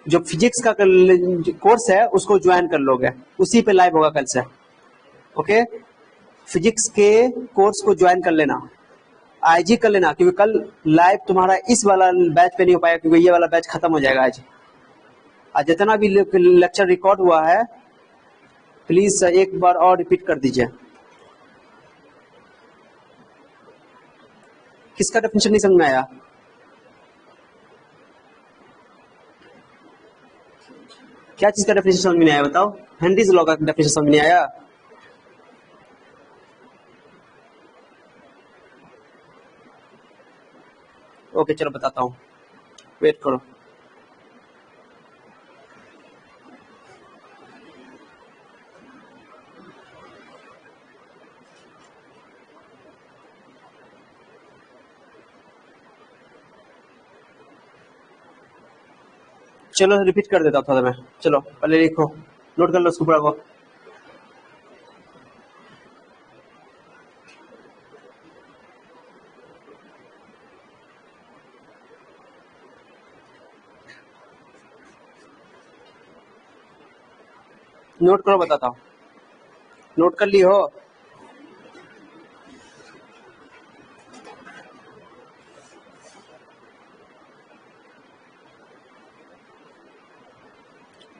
जो फिजिक्स का कोर्स है उसको ज्वाइन कर लोगे, उसी पे लाइव होगा कल से। ओके, फिजिक्स के कोर्स को ज्वाइन कर लेना, आईजी कर लेना, क्योंकि कल लाइव तुम्हारा इस वाला बैच पे नहीं हो पाएगा क्योंकि ये वाला बैच खत्म हो जाएगा आज जितना भी लेक्चर रिकॉर्ड हुआ है प्लीज एक बार और रिपीट कर दीजिए। किसका डेफिनेशन नहीं समझ में आया? क्या चीज का डेफिनेशन समझ में नहीं आया बताओ? हेनरीज लॉ का डेफिनेशन समझ में नहीं आया? ओके चलो बताता हूं, वेट करो। चलो रिपीट कर देता हूं थोड़ा मैं, चलो पहले लिखो, नोट कर लो उसको पूरा को। नोट करो, बताता हूं। नोट कर ली हो?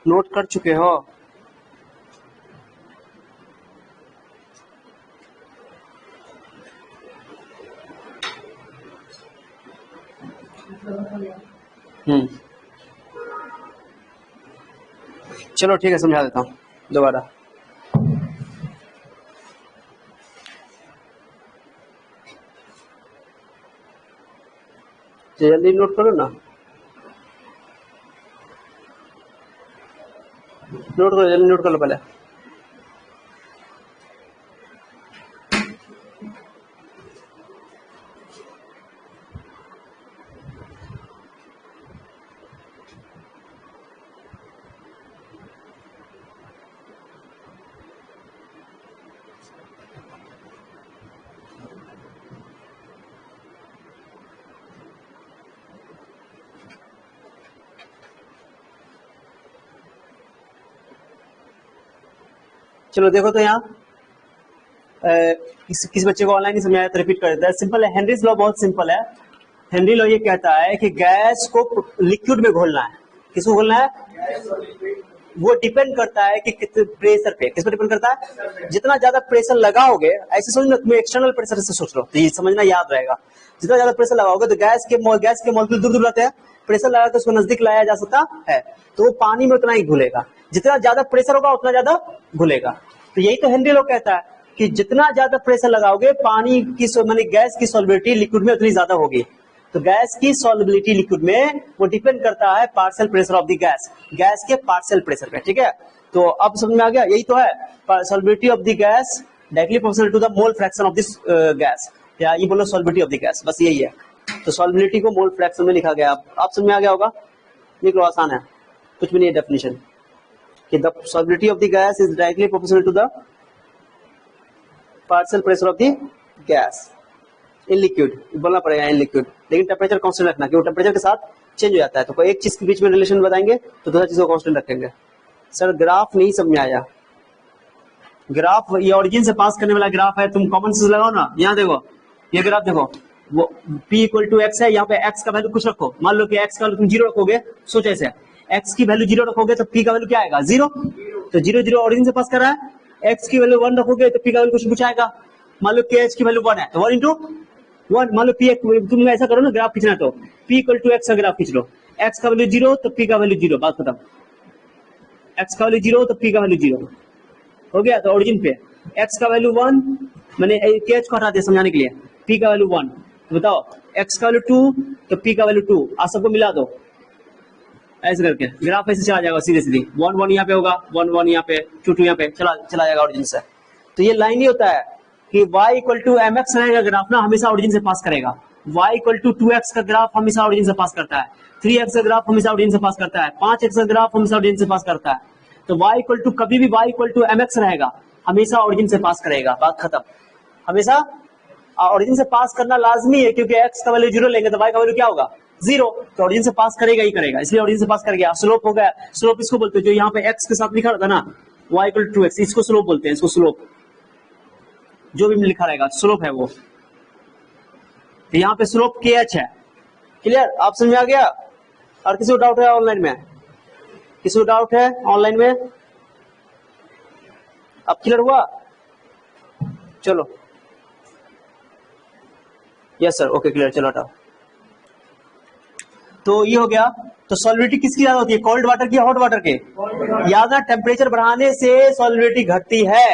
नोट कर चुके हो? चलो ठीक है, समझा देता हूं दोबारा। जल्दी नोट करो ना, नोट करो जल्दी, नोट कर लो पहले। चलो देखो तो यहाँ किसी बच्चे को ऑनलाइन नहीं समझाया तो रिपीट कर देता है। सिंपल है, हेनरीज लॉ बहुत सिंपल है। हेनरी लॉ ये कहता है कि गैस को लिक्विड में घोलना है। किसको घोलना है? वो डिपेंड करता है कि कितने प्रेशर पे, किस पे डिपेंड करता है, जितना ज्यादा प्रेशर लगाओगे, ऐसे समझना, तुम्हें एक्सटर्नल प्रेशर से सोच लो तो ये समझना याद रहेगा, जितना ज्यादा प्रेशर लगाओगे तो गैस के मॉलिक्यूल दूर दूर रहते हैं, प्रेशर लगा के उसको नजदीक लाया जा सकता है, तो वो पानी में उतना ही घुलेगा, जितना ज्यादा प्रेशर होगा उतना ज्यादा घुलेगा। तो यही तो हेनरी लॉ कहता है कि जितना ज्यादा प्रेशर लगाओगे पानी की माने गैस की सॉल्युबिलिटी लिक्विड में उतनी ज्यादा होगी। तो गैस की सॉल्युबिलिटी लिक्विड में वो डिपेंड करता है partial pressure of the gas, gas के पार्शियल प्रेशर पे, ठीक है। तो अब समझ में आ गया, यही तो है solubility of the gas directly proportional to the mole fraction of this gas, या ये बोलो सॉल्युबिलिटी ऑफ द गैस, बस यही है। तो सॉल्युबिलिटी को मोल फ्रैक्शन में लिखा गया, आप समझ में आ गया होगा, लिख लो, आसान है, कुछ भी नहीं है डेफिनेशन, कि the solubility of the gas is directly proportional to the partial pressure of the gas in liquid, बोलना पड़ेगा इन लिक्विड, लेकिन टेम्परेचर कांस्टेंट रखना, क्योंकि टेम्परेचर के साथ चेंज हो जाता है, तो कोई एक चीज के बीच में रिलेशन बताएंगे तो दूसरा चीज को कांस्टेंट रखेंगे। सर ग्राफ नहीं समझ में आया, ग्राफ ये ओरिजिन से पास करने वाला ग्राफ है, तुम कॉमन सेंस लगाओ ना, यहाँ देखो ये ग्राफ देखो, वो p इक्वल टू एक्स है, यहाँ पे x का वैल्यू कुछ रखो, मान लो कि x का वैल्यू तुम 0 रखोगे, सोच ऐसे x की वैल्यू 0 रखोगे तो p का वैल्यू क्या आएगा, 0, तो 0 0 ओरिजिन से पास कर रहा है, x की वैल्यू 1 रखोगे तो p का वैल्यू कुछ आएगा, मान लो कि h की वैल्यू 1 है तो 1 इंटू 1, मान लो p, तुम ऐसा करो ना, ग्राफ खींचना तो p इक्वल टू एक्स का ग्राफ खींच लो, x का वैल्यू 0 तो p का वैल्यू 0, बात खत्म, x का वैल्यू 0 तो p का वैल्यू 0 हो गया। तो ओरिजिन पे x का वैल्यू 1, मैंने kh को हटा दिया समझाने के लिए, p का वैल्यू 1, तो बताओ x का वैल्यू 2 तो p का वैल्यू 2, आप सबको मिला दो, ऐसे करके ग्राफ ऐसे चला जाएगा सीधे सीधे, 1 1 यहाँ पे होगा, 1 1 यहाँ पे, 2 2 यहाँ पे चला जाएगा ओरिजिन से। तो ये लाइन ही होता है कि y equal to M X रहेगा ग्राफ ना, हमेशा ओरिजिन से पास करेगा, y इक्वल टू 2x का ग्राफ हमेशा ओरिजिन से पास करता है, 3x का ग्राफ हमेशा ओरिजिन से पास करता है, 5x का ग्राफ हमेशा ओरिजिन से पास करता है। तो y इक्वल टू कभी भी y equal to M X रहेगा, हमेशा ओरिजिन से पास करेगा, बात खत्म, हमेशा ओरिजिन से पास करना लाजमी है, क्योंकि x का वैल्यू 0 लेंगे तो y का वैल्यू क्या होगा, 0, तो ओरिजिन से पास करेगा ही करेगा, इसलिए ओरिजिन से पास कर गया। स्लोप हो गया, स्लोप इसको बोलते हैं, जो यहाँ पे x के साथ लिखा रहता है ना, y इक्वल टू 2x, इसको स्लोप बोलते हैं, इसको स्लोप, जो भी लिखा रहेगा स्लोप है वो। तो यहाँ पे स्लोप kh है, क्लियर, आप समझ में आ गया। और किसी को डाउट है ऑनलाइन में, किसी को डाउट है ऑनलाइन में, अब क्लियर हुआ, चलो यस सर, ओके क्लियर, चलो हटाओ। तो ये हो गया। तो सॉल्युबिलिटी किसकी ज्यादा होती है, कोल्ड वाटर की, हॉट वाटर के, याद ना, टेम्परेचर बढ़ाने से सॉल्युबिलिटी घटती है।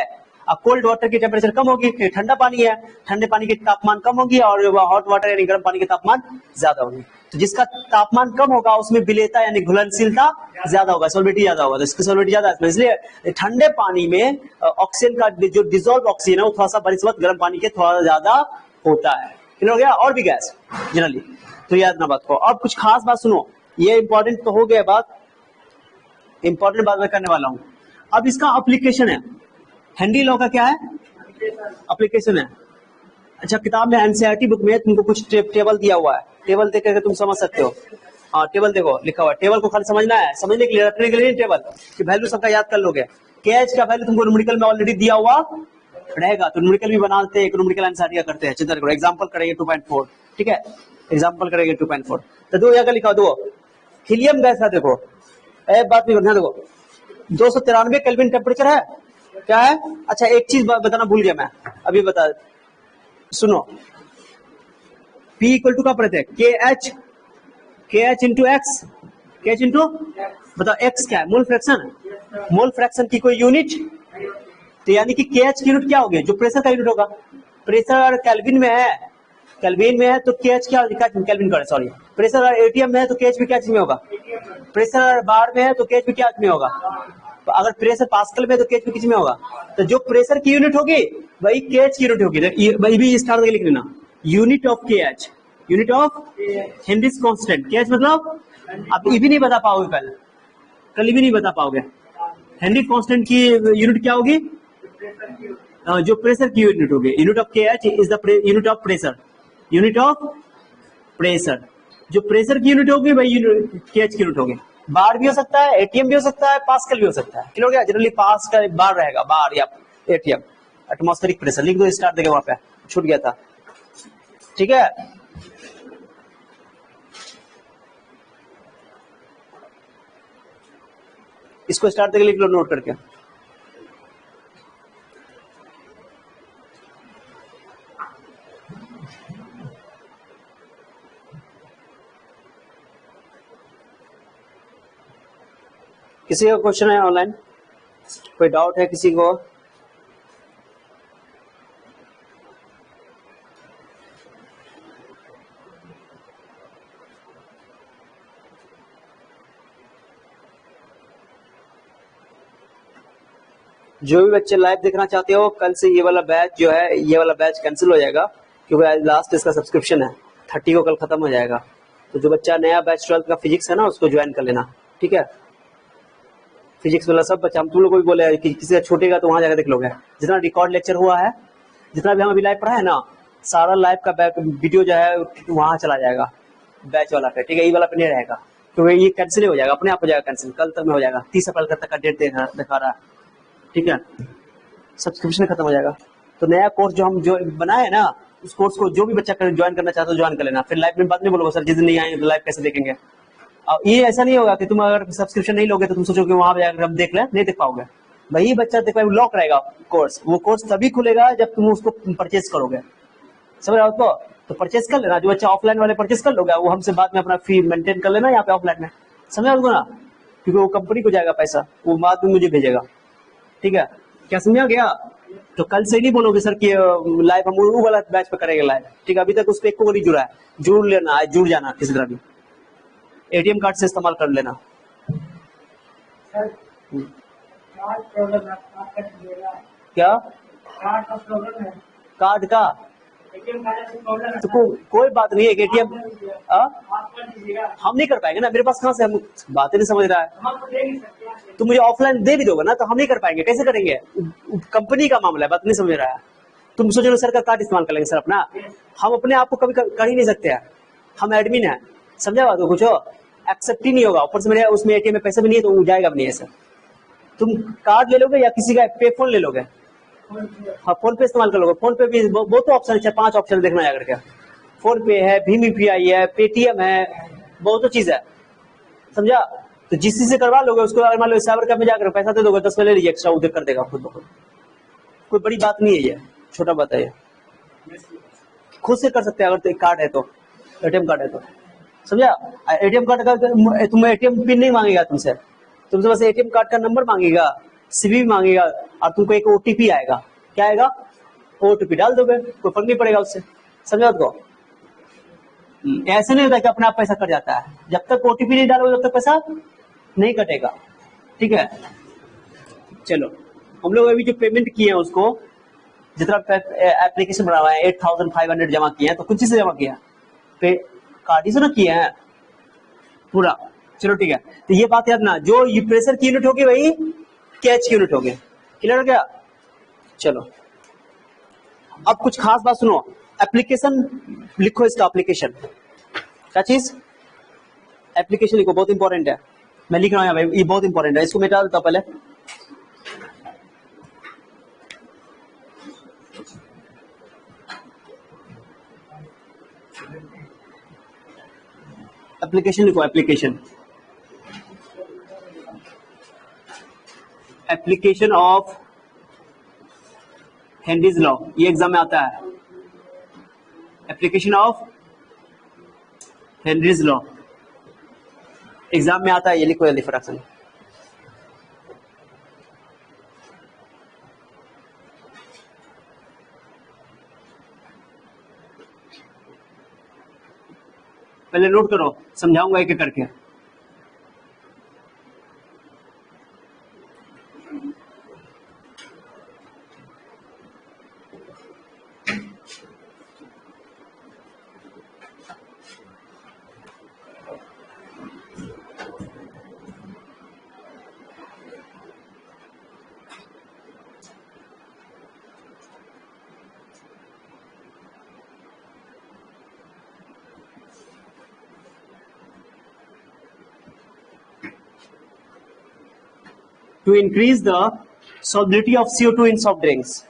अब कोल्ड वाटर की टेम्परेचर कम होगी, ठंडा पानी है, ठंडे पानी की तापमान कम होगी, और हॉट वाटर यानी गर्म पानी की तापमान ज्यादा होगी। तो जिसका तापमान कम होगा उसमें विलेयता यानी घुलनशीलता ज्यादा होगा, सॉल्युबिलिटी ज्यादा होगा, तो इसकी सॉल्युबिलिटी ज्यादा है। इसलिए ठंडे पानी में ऑक्सीजन का जो डिसॉल्व ऑक्सीजन है वो थोड़ा सा बनिस्बत गर्म पानी के थोड़ा ज्यादा होता है, क्लियर हो गया। और भी गैस जनरली, तो याद ना बात को। अब कुछ खास बात सुनो, ये इंपॉर्टेंट तो हो गया बात, इंपॉर्टेंट बात मैं करने वाला हूं। अब इसका एप्लीकेशन है, हेनरी लॉ का क्या है, एप्लीकेशन है। अच्छा, किताब में एनसीईआरटी बुक में तुमको कुछ टेबल दिया हुआ है, टेबल देख करके तुम समझ सकते हो। हाँ, टेबल देखो लिखा हुआ है, टेबल को खाली समझना है, समझने के लिए, रखने के लिए टेबल कि वैल्यू सबका याद कर लोगे। केएच का वैल्यू तुमको न्यूमेरिकल में ऑलरेडी दिया हुआ रहेगा, तो न्यूमेरिकल भी बनाते हैं, न्यूमेरिकल एनसीईआरटी का करते हैं, चिंता करो। एग्जांपल करेंगे 2.4, ठीक है, एग्जांपल करेंगे 2.4। तो दो जगह लिखा, दो हीलियम गैस है, देखो बात नहीं करना, देखो 293 केल्विन टेम्परेचर है, क्या है। अच्छा, एक चीज बताना भूल गया मैं, अभी बता, सुनो, P इक्वल टू क्या पढ़ते हैं, के एच इंटू एक्स, के एच इंटू, बताओ एक्स क्या है, मोल फ्रैक्शन, मोल फ्रैक्शन की कोई यूनिट, तो यानी कि के एच की यूनिट क्या होगी, जो प्रेशर का यूनिट होगा। प्रेशर केल्विन में है, केल्विन में है तो के एच क्या, केल्विन का सॉरी, प्रेशर एटीएम में है तो के एच भी क्या चीज में होगा, प्रेशर बार में है तो के एच भी क्या चीज में होगा, तो अगर प्रेशर पास्कल में तो के एच भी किस में होगा। तो जो प्रेशर की यूनिट होगी वही के एच की यूनिट होगी, वही भी स्टार लिख लेना, यूनिट ऑफ के H, unit of Henry's constant. के एच मतलब आप ये भी नहीं बता पाओगे, कल भी नहीं बता पाओगे। हेनरी कांस्टेंट की यूनिट क्या होगी, जो प्रेशर की यूनिट होगी, यूनिट ऑफ के H is the unit of pressure, unit of pressure, जो प्रेशर की यूनिट होगी वही के एच की यूनिट होगी। बार भी हो सकता है, एटीएम भी हो सकता है, पास्कल भी हो सकता है, क्लियर हो गया। जनरली पास्कल बार रहेगा, बार या एटीएम, एटमॉस्फेरिक प्रेशर लिख दो, स्टार्ट देगा, वहां पे छूट गया था, ठीक है। इसको स्टार्ट करके लिख लो नोट करके। किसी का क्वेश्चन है ऑनलाइन, कोई डाउट है किसी को? जो भी बच्चे लाइव देखना चाहते हो, कल से ये वाला बैच जो है, ये वाला बैच कैंसिल हो जाएगा क्योंकि आज लास्ट इसका सब्सक्रिप्शन है, 30 को कल खत्म हो जाएगा। तो जो बच्चा नया बैच 12th का फिजिक्स है ना, उसको ज्वाइन कर लेना, ठीक है। फिजिक्स वाला सब बच्चा, हम तुम लोग को भी बोले कि किसी का छूटेगा तो वहां जाकर देख लोगे। जितना रिकॉर्ड लेक्चर हुआ है, जितना भी हम अभी लाइव पढ़ा है ना, सारा लाइव का वीडियो जो है वहां चला जाएगा बैच वाला पे, ठीक है। ये वाला पे नहीं रहेगा क्योंकि ये कैंसिल हो जाएगा, अपने आप हो जाएगा कैंसिल, कल तक में हो जाएगा। 30 अप्रैल तक का डेट दिखा रहा है, ठीक है। सब्सक्रिप्शन खत्म हो जाएगा। तो नया कोर्स जो हम जो बनाए है ना, उस कोर्स को जो भी बच्चा ज्वाइन करना चाहता है ज्वाइन कर लेना। फिर लाइव में बाद में बोलोगे सर जिस दिन नहीं आएंगे तो लाइव कैसे देखेंगे। अब ये ऐसा नहीं होगा कि तुम अगर सब्सक्रिप्शन नहीं लोगे तो तुम सोचोगे वहां पे जाकर हम देख लें, नहीं देख पाओगे। वही बच्चा देख पाएगा, लॉक रहेगा कोर्स। वो कोर्स तभी खुलेगा जब तुम उसको परचेज करोगे, समझ रहे हो? तो परचेज कर लेना। जो बच्चा ऑफलाइन वाले परचेज कर लोगे, वो हमसे बाद में अपना फी मेंटेन कर लेना यहाँ पे ऑफलाइन में, समझ रहे हो ना? क्योंकि वो कंपनी को जाएगा पैसा, वो बाद में मुझे भेजेगा, ठीक है। क्या समझा गया? तो कल से नहीं बोलोगे सर कि लाइव हम वो वाला बैच पे करेंगे लाइव, ठीक है। अभी तक उस पर एक को नहीं जुड़ा है, जुड़ लेना है, जुड़ जाना किसी तरह भी, एटीएम कार्ड से इस्तेमाल कर लेना। सर कार्ड प्रॉब्लम है, कार्ड का दीजिएगा। क्या कार्ड का प्रॉब्लम है, कार्ड का? एटीएम कार्ड से प्रॉब्लम है। तो कोई बात नहीं है, एटीएम आप कर दीजिएगा। हम नहीं कर पाएंगे ना, मेरे पास कहाँ से, हम बातें नहीं समझ रहा है। हम आपको दे नहीं सकते हैं। तो मुझे ऑफलाइन दे भी दोगे ना, तो हम नहीं कर पाएंगे, कैसे करेंगे? कंपनी का मामला है, बात नहीं समझ रहा है। तुम सोच लो सर का कार्ड इस्तेमाल कर लेंगे सर अपना, हम अपने आप को कभी कर ही नहीं सकते हैं, हम एडमिन है, समझा बात को? कुछ एक्सेप्ट ही नहीं होगा, ऊपर से मेरे उसमें एटीएम में पैसा भी नहीं है तो जाएगा भी नहीं है सर। तुम कार्ड ले लोगे या किसी का पे फोन ले लोगे? हाँ, फोन पे इस्तेमाल कर लोगे। फोन पे भी बहुत ऑप्शन है, 5 ऑप्शन देखना है करके। फोन पे है, भीम यूपीआई है, पेटीएम है, बहुत चीज है, समझा? तो जिस चीज से करवा लोगे उसको, अगर मान लो साइबर कैफ में जाकर पैसा दे दोगे, 10 में ले लीजिए एक्स्ट्रा, उधर कर देगा खुद ब खुद। कोई बड़ी बात नहीं है, ये छोटा बात है, ये खुद से कर सकते हैं अगर तो कार्ड है तो, एटीएम कार्ड है तो, समझा? एटीएम कार्ड का तुम्हें एटीएम पिन नहीं मांगेगा तुमसे बस एटीएम कार्ड का नंबर मांगेगा, सीवी मांगेगा, और तुमको एक ओटीपी आएगा। क्या आएगा? ओटीपी डाल दोगे, कोई फर्क नहीं पड़ेगा उससे, समझा उसको? ऐसे नहीं होता कि अपने आप पैसा कट जाता है, जब तक ओटीपी नहीं डालोगे तब तक पैसा नहीं कटेगा, ठीक है। चलो, हम लोग अभी जो पेमेंट किए हैं उसको, जितना एप्लीकेशन बना हुआ है 8500 जमा किए हैं, तो कुछ से जमा किया पे कार्ड से ना किए हैं पूरा। चलो ठीक है, तो ये बात याद ना, जो ये प्रेशर की यूनिट होगी वही कैच की यूनिट होगी, क्लियर हो गया? चलो अब कुछ खास बात सुनो, एप्लीकेशन लिखो, इसका एप्लीकेशन क्या चीज, एप्लीकेशन लिखो, बहुत इंपॉर्टेंट है। मैं लिख रहा हूं भाई, ये बहुत इंपॉर्टेंट है, इसको मिटा देता हूं पहले। एप्लीकेशन लिखो, application, application of Henry's law, ये एग्जाम में आता है। Application of Henry's law exam में आता है, ये लिखो जल्दी फटाक से। पहले नोट करो, समझाऊंगा एक एक करके। To increase the solubility of CO2 in soft drinks.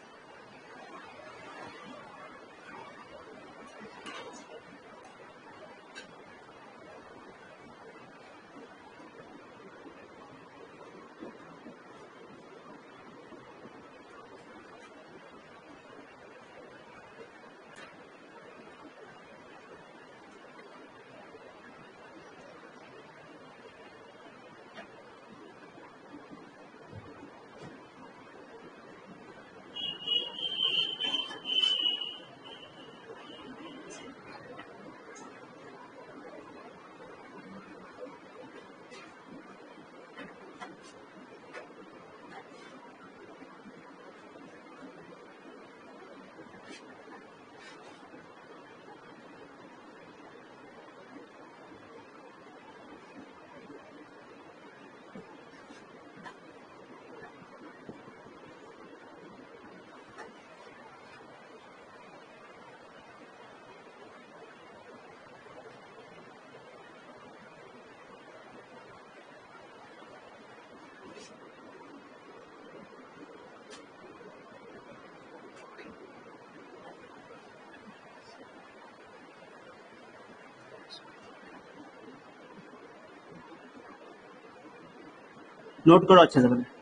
Note करो अच्छे से पहले।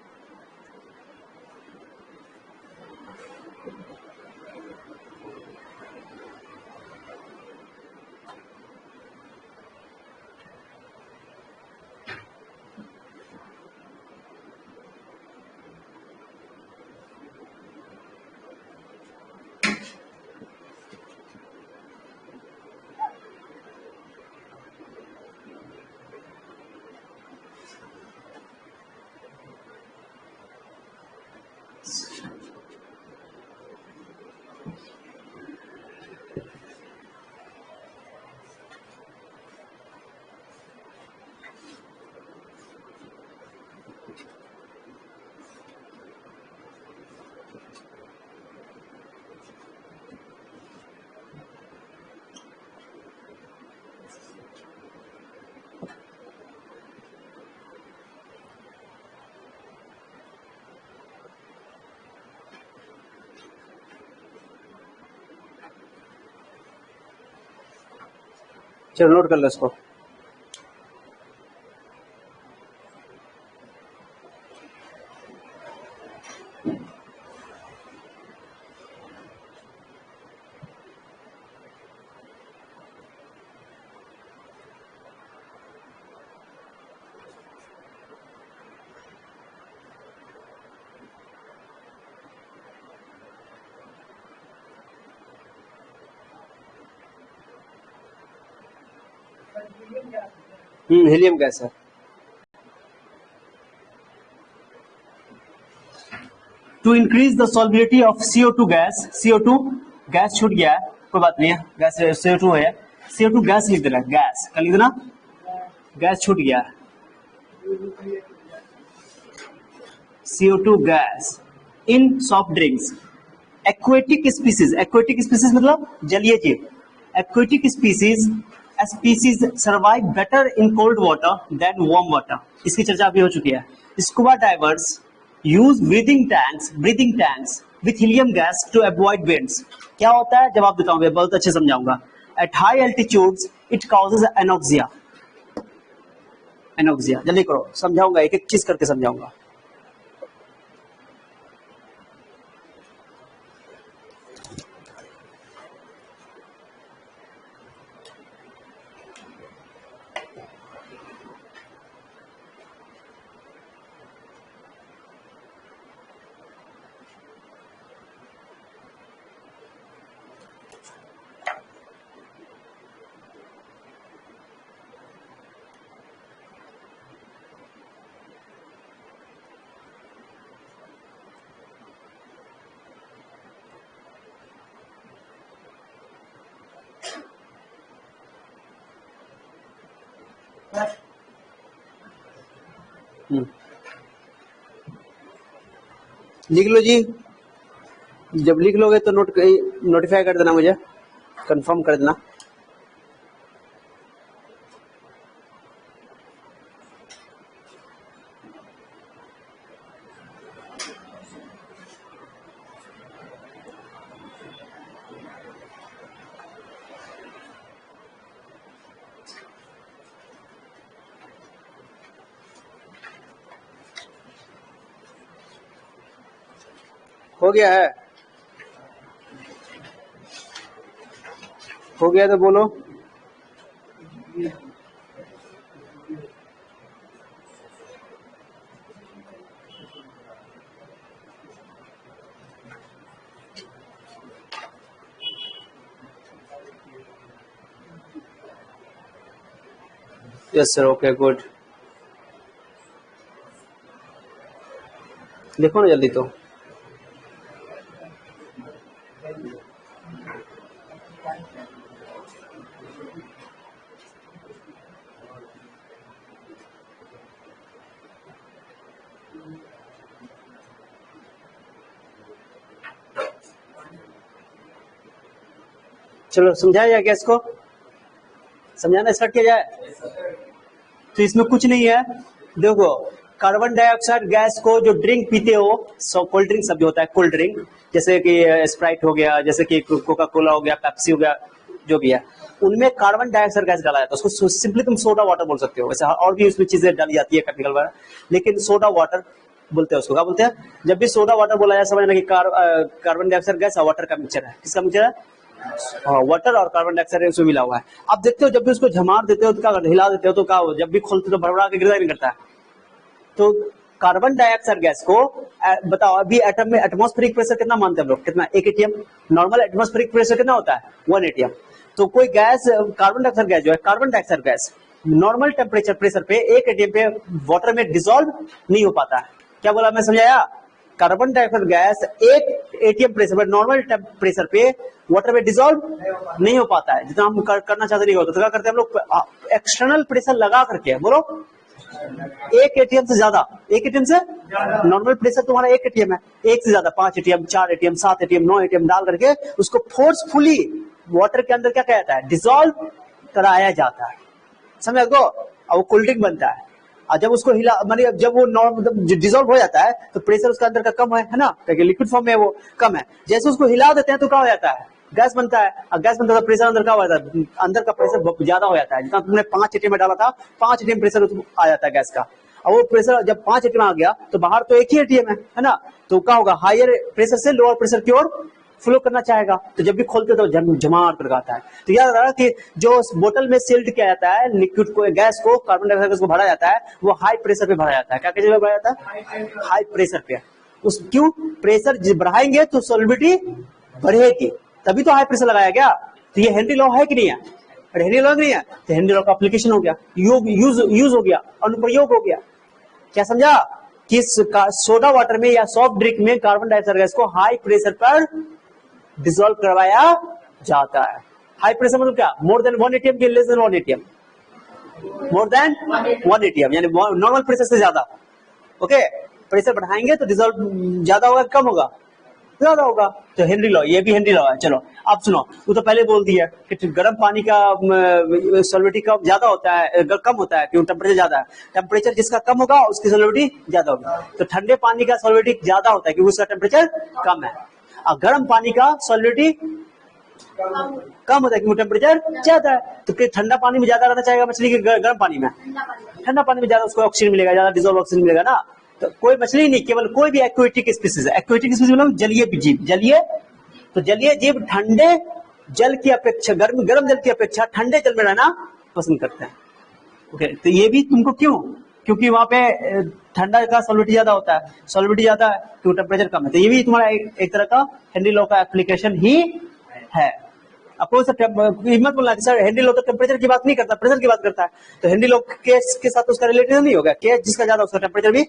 चलो नोट कर लो इसको। हीलियम गैस है। To increase the solubility of CO2 gas, CO2 gas छूट गया है, कोई बात नहीं है, गैस CO2 है, CO2 गैस लिख देना, गैस कल लिख देना, गैस छूट गया है, CO2 gas in soft drinks. Aquatic species मतलब जलीय जीव, aquatic species survive better in cold water than warm water, इसकी चर्चा अभी हो चुकी है। Scuba divers use breathing tanks with helium gas to avoid bends. क्या होता है जवाब देता हूँ, बहुत अच्छे समझाऊंगा। At high altitudes it causes anoxia, जल्दी करो, समझाऊंगा, एक एक चीज करके समझाऊंगा। लिख लो जी, जब लिख लोगे तो नोटिफाई कर देना, मुझे कंफर्म कर देना। हो गया है? हो गया तो बोलो। Yes sir, okay good. देखो ना जल्दी तो। चलो समझाया जाए गैस को, समझाना स्टार्ट किया जाए। तो इसमें कुछ नहीं है, देखो कार्बन डाइऑक्साइड गैस को जो ड्रिंक पीते हो, कोल्ड ड्रिंक सब जो होता है कोल्ड ड्रिंक, जैसे कि स्प्राइट हो गया, जैसे कि कोका कोला हो गया, पेप्सी हो गया, जो भी है, उनमें कार्बन डाइऑक्साइड गैस डाला जाता है। उसको सिंपली तुम सोडा वाटर बोल सकते हो, वैसे और भी उसमें चीजें डाली जाती है टेक्निकल वगैरह, लेकिन सोडा वाटर बोलते हैं उसको। क्या बोलते हैं? जब भी सोडा वाटर बोला जाए समझना कि कार्बन डाइऑक्साइड गैस और वाटर का मिक्सचर है। किसका मिक्सचर है? वाटर और कार्बन डाइऑक्साइड उसमें मिला हुआ है। अब देखते हो जब भी उसको झमार देते हो तो क्या करते हो? हिला देते हो तो क्या हो? जब भी खोलते हो तो भड़बड़ा के गिरता नहीं करता है। तो कार्बन डाइऑक्साइड गैस को बताओ, अभी एटम में एटमॉस्फेरिक प्रेशर कितना मानते हैं हम लोग? कितना? 1 एटीएम। नॉर्मल एटमॉस्फेरिक प्रेशर कितना होता है? 1 एटीएम। तो कोई गैस, कार्बन डाइऑक्साइड गैस जो है, carbon dioxide gas normal temperature pressure पे 1 एटीएम पे वाटर में डिसॉल्व नहीं हो पाता है। क्या बोला मैं? समझाया? Carbon dioxide gas 1 ATM pressure पर, नॉर्मल प्रेशर पे वाटर में डिसॉल्व नहीं हो पाता है। जितना हम करना चाहते नहीं होता, तो क्या करते हैं हम लोग? एक्सटर्नल प्रेशर लगा करके, बोलो, 1 एटीएम से ज्यादा, 1 एटीएम से नॉर्मल प्रेशर तुम्हारा 1 एटीएम है, 1 से ज्यादा 5 एटीएम, 4 एटीएम, 7 एटीएम, 9 एटीएम डाल करके उसको फोर्सफुली वाटर के अंदर क्या किया जाता है? डिसॉल्व कराया जाता है। समझ गो? और वो कोल्ड ड्रिंक बनता है। और जब उसको हिला, मानिए जब वो डिसॉल्व हो जाता है तो प्रेशर उसका अंदर का कम है ना, क्योंकि लिक्विड फॉर्म में वो कम है। जैसे उसको हिला देते हैं तो क्या हो जाता है? गैस बनता है। और गैस बनता है तो प्रेशर अंदर क्या हो जाता है? अंदर का प्रेशर ज्यादा हो जाता है। जितना तुमने 5 एटीएम में डाला था, 5 एटीएम प्रेशर आ जाता है गैस का। और वो प्रेशर जब 5 एटीएम आ गया तो बाहर तो 1 ही एटीएम है ना, तो क्या होगा? हायर प्रेशर से लोअर प्रेशर की ओर फ्लो करना चाहेगा। तो जब भी खोलते तो जमार कर आता है। तो याद रखना कि जो बोतल में सील्ड किया जाता है लिक्विड को, गैस को, कार्बन डाइऑक्साइड को भरा जाता है, वो हाई प्रेशर पे भरा जाता है। क्या जगह भरा जाता है? हाई प्रेशर पे। उस क्यों? प्रेशर बढ़ाएंगे तो सॉल्युबिलिटी बढ़ेगी, तभी तो हाई प्रेशर लगाया गया। तो ये हेनरी लॉ है कि नहीं है? अरे हेनरी लॉ नहीं है तो हेनरी लॉ का एप्लीकेशन हो गया, यूज हो गया, अनुप्रयोग हो गया। क्या समझा? कि सोडा वाटर में या सॉफ्ट ड्रिंक में कार्बन डाइऑक्साइड गैस को हाई प्रेशर पर डिसॉल्व करवाया जाता है। हाई प्रेशर मतलब क्या? मोर देन 1 एटीएम के less than 1 ATM, more than 1 ATM यानी नॉर्मल प्रेशर से ज्यादा। ओके, प्रेशर बढ़ाएंगे तो डिसॉल्व ज्यादा होगा, कम होगा? ज्यादा होगा। तो हेनरी लॉ, ये भी हेनरी लॉ है। चलो अब सुनो, वो तो पहले बोल दिया कि गर्म पानी का सॉल्युबिलिटी कम ज्यादा होता है, कम होता है, क्यों? टेम्परेचर ज्यादा है। टेम्परेचर जिसका कम होगा उसकी सॉल्युबिलिटी ज्यादा होगी। तो ठंडे पानी का सॉल्युबिलिटी ज्यादा होता है क्योंकि उसका टेम्परेचर कम है, और गर्म पानी का सॉल्युबिलिटी कम होता है क्योंकि टेम्परेचर ज्यादा है। तो ठंडा पानी में ज्यादा रहना चाहेगा मछली के गर्म पानी में? ठंडा पानी में ज्यादा उसको ऑक्सीजन मिलेगा, ज्यादा डिसॉल्व ऑक्सीजन मिलेगा ना। तो कोई मछली नहीं, केवल कोई भी एक्वेटिक स्पीसीज है। एक्वेटिक स्पीसीज मतलब जलीय जीव। जलीय, तो जलीय जीव ठंडे जल की अपेक्षा, गर्म जल की अपेक्षा ठंडे जल में रहना पसंद करते हैं। ओके, तो ये भी तुमको क्यों? क्योंकि वहां पे ठंडा का सॉल्युबिलिटी ज्यादा होता है, सॉल्युबिलिटी ज्यादा है तो टेम्परेचर कम है। तो ये भी तुम्हारा एक तरह का हेनरी लॉ का एप्लीकेशन ही है। आपको हिम्मत बोलना सर हेनरी लॉ तो टेम्परेचर की बात नहीं करता, प्रेशर की बात करता है। तो हेनरी लॉ के साथ उसका रिलेटेड नहीं होगा, के जिसका ज्यादा उसका टेम्परेचर भी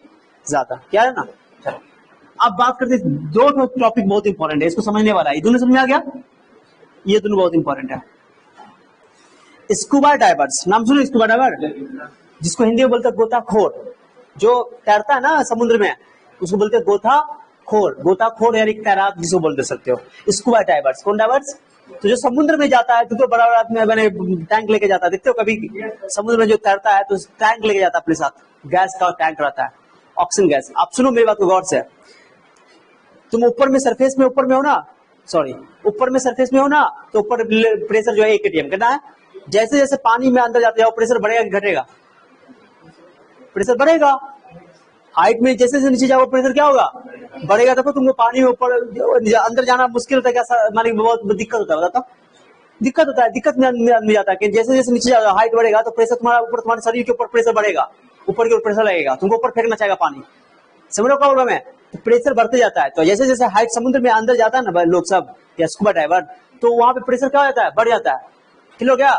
ज्यादा। क्या है ना? अब बात करते हैं, दो टॉपिक बहुत इंपॉर्टेंट है, इसको समझने वाला है। दोनों समझ में आ गया? ये दोनों बहुत इंपॉर्टेंट है। स्कूबा डाइवर्स, नाम सुनो स्कूबा डाइवर, जिसको हिंदी में बोलते हैं गोताखोर। जो तैरता है ना समुद्र में उसको बोलते हैं गोताखोर। गोताखोर यानी तैराक जिसको बोल दे सकते हो। स्कूबा डाइवर्स, कौन डाइवर्स? तो जो समुद्र में जाता है तो बड़ा बड़ा मैंने टैंक लेके जाता है, देखते हो कभी समुद्र में जो तैरता है तो टैंक लेके जाता है अपने साथ, गैस का टैंक रहता है, ऑक्सीजन गैस। आप सुनो मेरी बात को गौर से, तुम ऊपर में सरफेस में ऊपर में हो ना, सॉरी ऊपर में सरफेस में हो ना, तो ऊपर प्रेशर जो है 1 एटीएम कितना है? जैसे जैसे पानी में अंदर जाते जाओ प्रेशर बढ़ेगा कि घटेगा? प्रेशर बढ़ेगा। हाइट में जैसे जैसे नीचे जाओ प्रेशर क्या होगा? बढ़ेगा। देखो तुमको पानी में ऊपर अंदर जाना मुश्किल होता है, क्या मानी बहुत दिक्कत होता है? बताओ, दिक्कत होता है। दिक्कत में आदमी जाता है कि जैसे जैसे नीचे जाओ हाइट बढ़ेगा तो प्रेशर तुम्हारा ऊपर, तुम्हारे शरीर के ऊपर प्रेशर बढ़ेगा, ऊपर की ओर प्रेशर लगेगा, तुमको ऊपर फेंकना चाहेगा पानी। समझ लो क्या बोल रहा मैं? तो प्रेशर बढ़ते जाता है। तो जैसे जैसे हाइट समुद्र में अंदर जाता है ना लोग सब या स्कूबा डाइवर, तो वहां पे प्रेशर क्या हो जाता है? बढ़ जाता है। ठीक हो गया?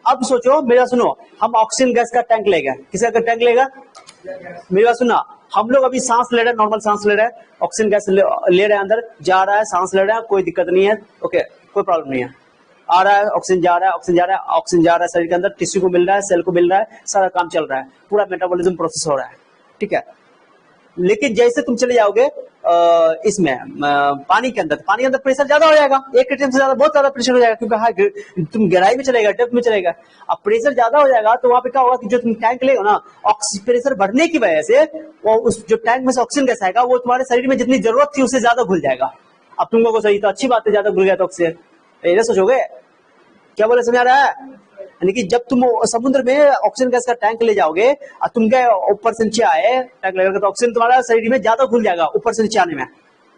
अब सोचो, मेरा सुनो, हम ऑक्सीजन गैस का टैंक लेगा, किसका टैंक लेगा? मेरी बात सुना, हम लोग अभी सांस ले रहे हैं, नॉर्मल सांस ले रहे हैं, ऑक्सीजन गैस ले रहे हैं, अंदर जा रहा है, सांस ले रहे हैं, कोई दिक्कत नहीं है। ओके, कोई प्रॉब्लम नहीं है। आ रहा है ऑक्सीजन, जा रहा है ऑक्सीजन, जा रहा है ऑक्सीजन, जा रहा है शरीर के अंदर, टिश्यू को मिल रहा है, सेल को मिल रहा है, सारा काम चल रहा है, पूरा मेटाबॉलिज्म प्रोसेस हो रहा है। ठीक है, लेकिन जैसे तुम चले जाओगे इसमें पानी के अंदर, पानी के अंदर प्रेशर ज्यादा हो जाएगा, 1 एटीएम से ज्यादा, बहुत ज्यादा प्रेशर हो जाएगा, क्योंकि तुम गहराई में चलेगा, डेप्थ में चलेगा। अब प्रेशर ज्यादा हो जाएगा तो वहां पे क्या होगा कि जो तुम टैंक लेगा ना, प्रेशर बढ़ने की वजह से वो उस जो टैंक में से ऑक्सीजन गैस आएगा वो तुम्हारे शरीर में जितनी जरूरत थी उससे ज्यादा घुल जाएगा। अब तुम लोगों को सही तो अच्छी बात है, ज्यादा घुल गया तो ऑक्सीजन, ये सोचोगे क्या बोले, समझ आ रहा है? यानी कि जब तुम समुद्र में ऑक्सीजन गैस का टैंक ले जाओगे और तुम गए ऊपर से नीचे आए टैंक लगाकर, तो ऑक्सीजन तुम्हारा शरीर में ज्यादा घुल जाएगा ऊपर से नीचे आने में।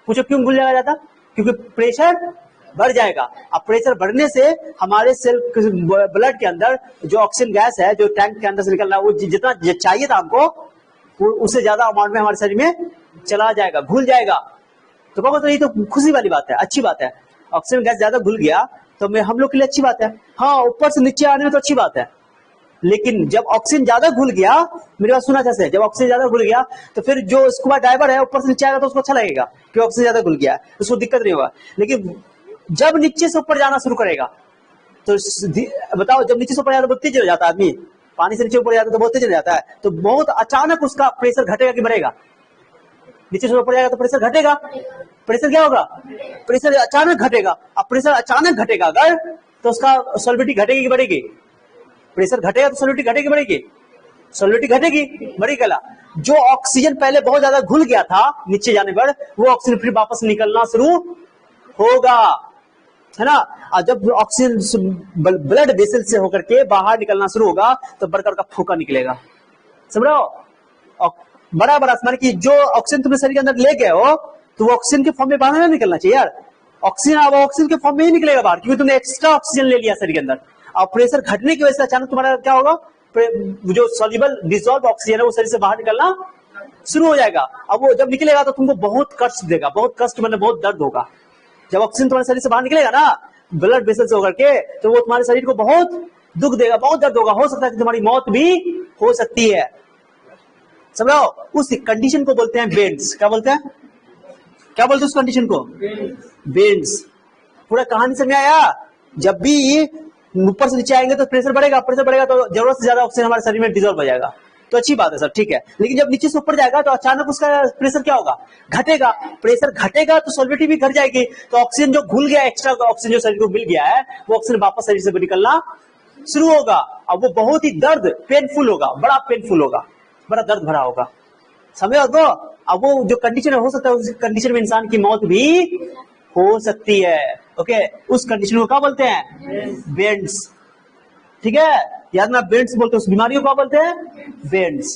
पूछो क्यों घुल जाएगा ज्यादा? क्योंकि प्रेशर बढ़ जाएगा। अब प्रेशर बढ़ने से हमारे सेल ब्लड के अंदर जो ऑक्सीजन गैस है जो टैंक के अंदर से निकल रहा है वो जितना चाहिए था हमको उससे ज्यादा अमाउंट में हमारे शरीर में चला जाएगा, घुल जाएगा। तो बाबा, तो ये तो खुशी वाली बात है, अच्छी बात है। ऑक्सीजन गैस ज्यादा घुल गया तो हम लोग के लिए अच्छी बात है। हाँ, ऊपर से नीचे आने में तो अच्छी बात है, लेकिन जब ऑक्सीजन ज्यादा घुल गया, मेरी बात सुना जैसे, जब ऑक्सीजन ज्यादा घुल गया तो फिर जो स्कूबा डाइवर है ऊपर से नीचे आएगा तो उसको अच्छा लगेगा कि ऑक्सीजन ज्यादा घुल गया, उसको दिक्कत नहीं होगा। लेकिन जब नीचे से ऊपर जाना शुरू करेगा तो बताओ, जब नीचे से ऊपर जाता है तो तेज हो जाता है आदमी, पानी से नीचे ऊपर जाता है तो बहुत तेज हो जाता है, तो बहुत अचानक उसका प्रेशर घटेगा कि बढ़ेगा? नीचे से ऊपर जाएगा तो प्रेशर घटेगा। प्रेशर क्या होगा? प्रेशर अचानक घटेगा। अब प्रेशर अचानक घटेगा अगर, तो उसका सॉल्विटी घटेगी कि बढ़ेगी? प्रेशर घटेगा तो सॉल्विटी घटेगी बढ़ेगी? सॉल्विटी घटेगी, बढ़ेगी। जो ऑक्सीजन पहले बहुत ज्यादा घुल गया था नीचे जाने पर, वो ऑक्सीजन फिर वापस निकलना शुरू होगा, है ना। और जब ऑक्सीजन ब्लड वेसल से होकर के बाहर निकलना शुरू होगा तो बड़का का फूका निकलेगा, समझ रहे हो? बड़ा बड़ा मान की जो ऑक्सीजन तुमने शरीर के अंदर ले गए हो तो वो ऑक्सीजन के फॉर्म में बाहर नहीं निकलना चाहिए यार। ऑक्सीजन अब ऑक्सीजन के फॉर्म में ही निकलेगा बाहर, क्योंकि तुमने एक्स्ट्रा ऑक्सीजन ले लिया शरीर के अंदर। और प्रेशर घटने की वजह से अचानक तुम्हारा क्या होगा, जो सॉल्युबल डिसॉल्व ऑक्सीजन है वो शरीर से बाहर निकलना शुरू हो जाएगा। अब वो जब निकलेगा तो तुमको बहुत कष्ट देगा, बहुत कष्ट मतलब बहुत दर्द होगा। जब ऑक्सीजन तुम्हारे शरीर से बाहर निकलेगा ना ब्लड वेसल से होकर के, तो वो तुम्हारे शरीर को बहुत दुख देगा, बहुत दर्द होगा, हो सकता है कि तुम्हारी मौत भी हो सकती है, समझो। उस कंडीशन को बोलते हैं बेंड्स। क्या बोलते हैं? क्या बोलते हैं उस कंडीशन को? बेंड्स। पूरा कहानी समझ आया? जब भी ऊपर से नीचे आएंगे तो प्रेशर बढ़ेगा, प्रेशर बढ़ेगा तो जरूरत से ज्यादा ऑक्सीजन हमारे शरीर में डिजॉल्व हो जाएगा, तो अच्छी बात है सर, ठीक है। लेकिन जब नीचे से ऊपर जाएगा तो अचानक उसका प्रेशर क्या होगा? घटेगा। प्रेशर घटेगा तो सॉल्विटी भी घट जाएगी, तो ऑक्सीजन जो घुल गया, एक्स्ट्रा ऑक्सीजन जो शरीर को मिल गया है, वो ऑक्सीजन वापस शरीर से निकलना शुरू होगा। अब वो बहुत ही दर्द पेनफुल होगा, बड़ा पेनफुल होगा, बड़ा दर्द भरा होगा, समझो तो। अब वो जो कंडीशन हो सकता है उस कंडीशन में इंसान की मौत भी हो सकती है। ओके, उस कंडीशन को क्या बोलते हैं? बेंड्स, ठीक है। याद में बेंड्स बोलते हैं, उस बीमारी को क्या बोलते हैं? बेंड्स,